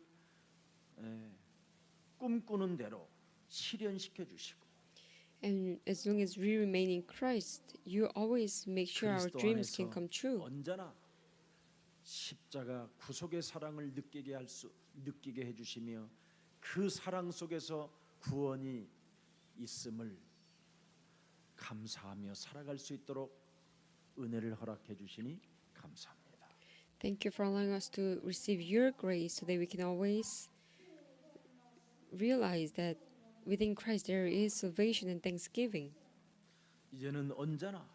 꿈꾸는 대로 실현시켜 주시고 And as long as we remain in Christ, you always make sure our 그리스도 dreams 안에서 can come true. 언제나 십자가 구속의 사랑을 느끼게 해주시며 그 사랑 속에서 구원이 있음을 감사하며 살아갈 수 있도록 은혜를 허락해 주시니 감사합니다. Thank you for allowing us to receive your grace so that we can always realize that within Christ there is salvation and thanksgiving. 이제는 언제나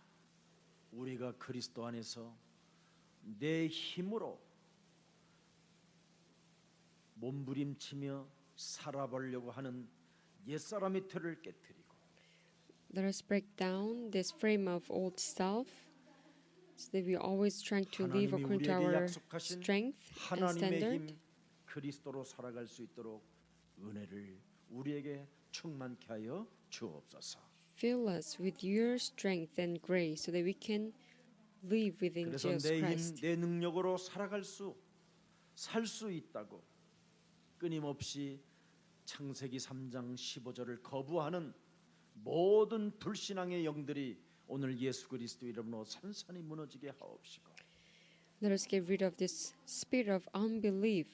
우리가 그리스도 안에서 내 힘으로 몸부림치며 살아보려고 하는 옛사람의 틀을 깨뜨리고 Let us break down this frame of old self so that we are always trying to live 하나님이 according to 우리에게 our 약속하신 strength and 하나님의 standard. 힘 그리스도로 살아갈 수 있도록 은혜를 우리에게 충만케 하여 주옵소서. Fill us with your strength and grace so that we can live within 그래서 Jesus 내 힘, Christ. 내 능력으로 살 수 있다고 끊임없이 창세기 3장 15절을 거부하는 모든 불신앙의 영들이 오늘 예수 그리스도 이름으로 산산이 무너지게 하옵시고 Let us get rid of this spirit of unbelief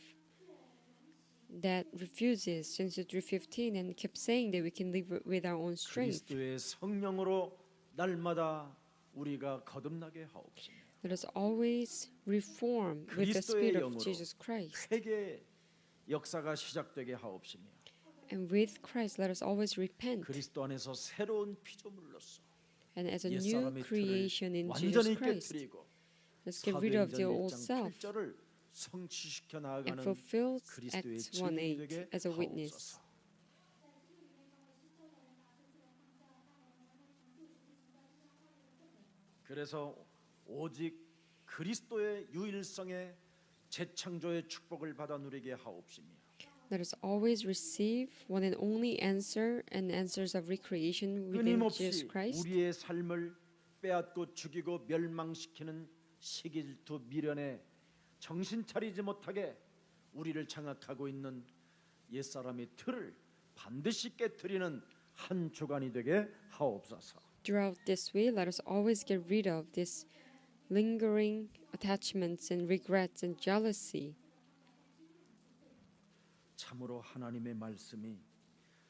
that refuses Genesis 3:15 and kept saying that we can live with our own strength. 그리스도의 성령으로 날마다 우리가 거듭나게 하옵시며 Let us always reform with the 그리스도의 spirit of 영으로 Jesus Christ. 회개의 역사가 시작되게 하옵시며 And with Christ, let us always repent. 그리스도 안에서 새로운 피조물로서 And as a new 옛사람의 creation 틀을 in Jesus 완전히 Christ, 깨뜨리고 let's get rid of the 사도행전 old 1장 self 8절을 성취시켜 and 나아가는 fulfill 그리스도의 Acts 증인이 1:8 되게 as a witness. 하옵소서. 그래서 오직 그리스도의 유일성의 재창조의 축복을 받아 누리게 하옵시며 Let us always receive one and only answer and answers of recreation within Jesus 끊임없이 Christ. 우리의 삶을 빼앗고 죽이고 멸망시키는 시기질투 미련에 정신 차리지 못하게 우리를 장악하고 있는 옛사람의 틀을 반드시 깨뜨리는 한 주간이 되게 하옵소서. Throughout this way, let us always get rid of this lingering attachments and regrets and jealousy. 참으로 하나님의 말씀이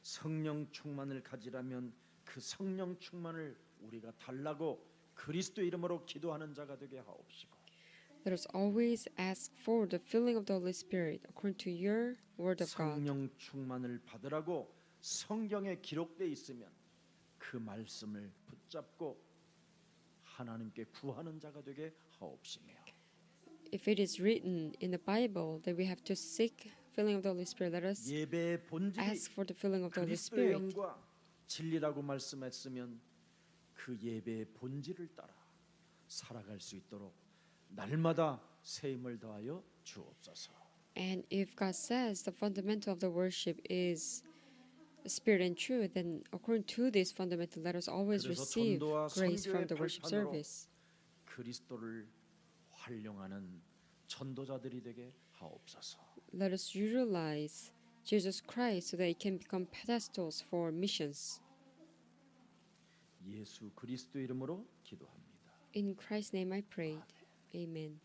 성령 충만을 가지라면 그 성령 충만을 우리가 달라고 그리스도 이름으로 기도하는 자가 되게 하옵시고 Let us always ask for the filling of the Holy Spirit according to your word of God. 성령 충만을 받으라고 성경에 기록되어 있으면 그 말씀을 붙잡고 하나님께 구하는 자가 되게 하옵시며 if it is written in the Bible that we have to seek filling of the Holy Spirit, let us 예배의 본질이 ask for the filling of the Holy 그리스도의 Spirit. 영과 진리라고 말씀했으면 그 예배의 본질을 따라 살아갈 수 있도록 날마다 새 힘을 더하여 주옵소서. And if God says the fundamental of the worship is spirit and truth, then according to this fundamental, let us always 그래서 receive 전도와 grace from 선교의 the worship 벌판으로 service. 그리스도를 활용하는 전도자들이 되게 하옵소서. Let us utilize Jesus Christ so that it can become pedestals for missions. 예수 그리스도 이름으로 기도합니다. In Christ's name I prayed. Amen.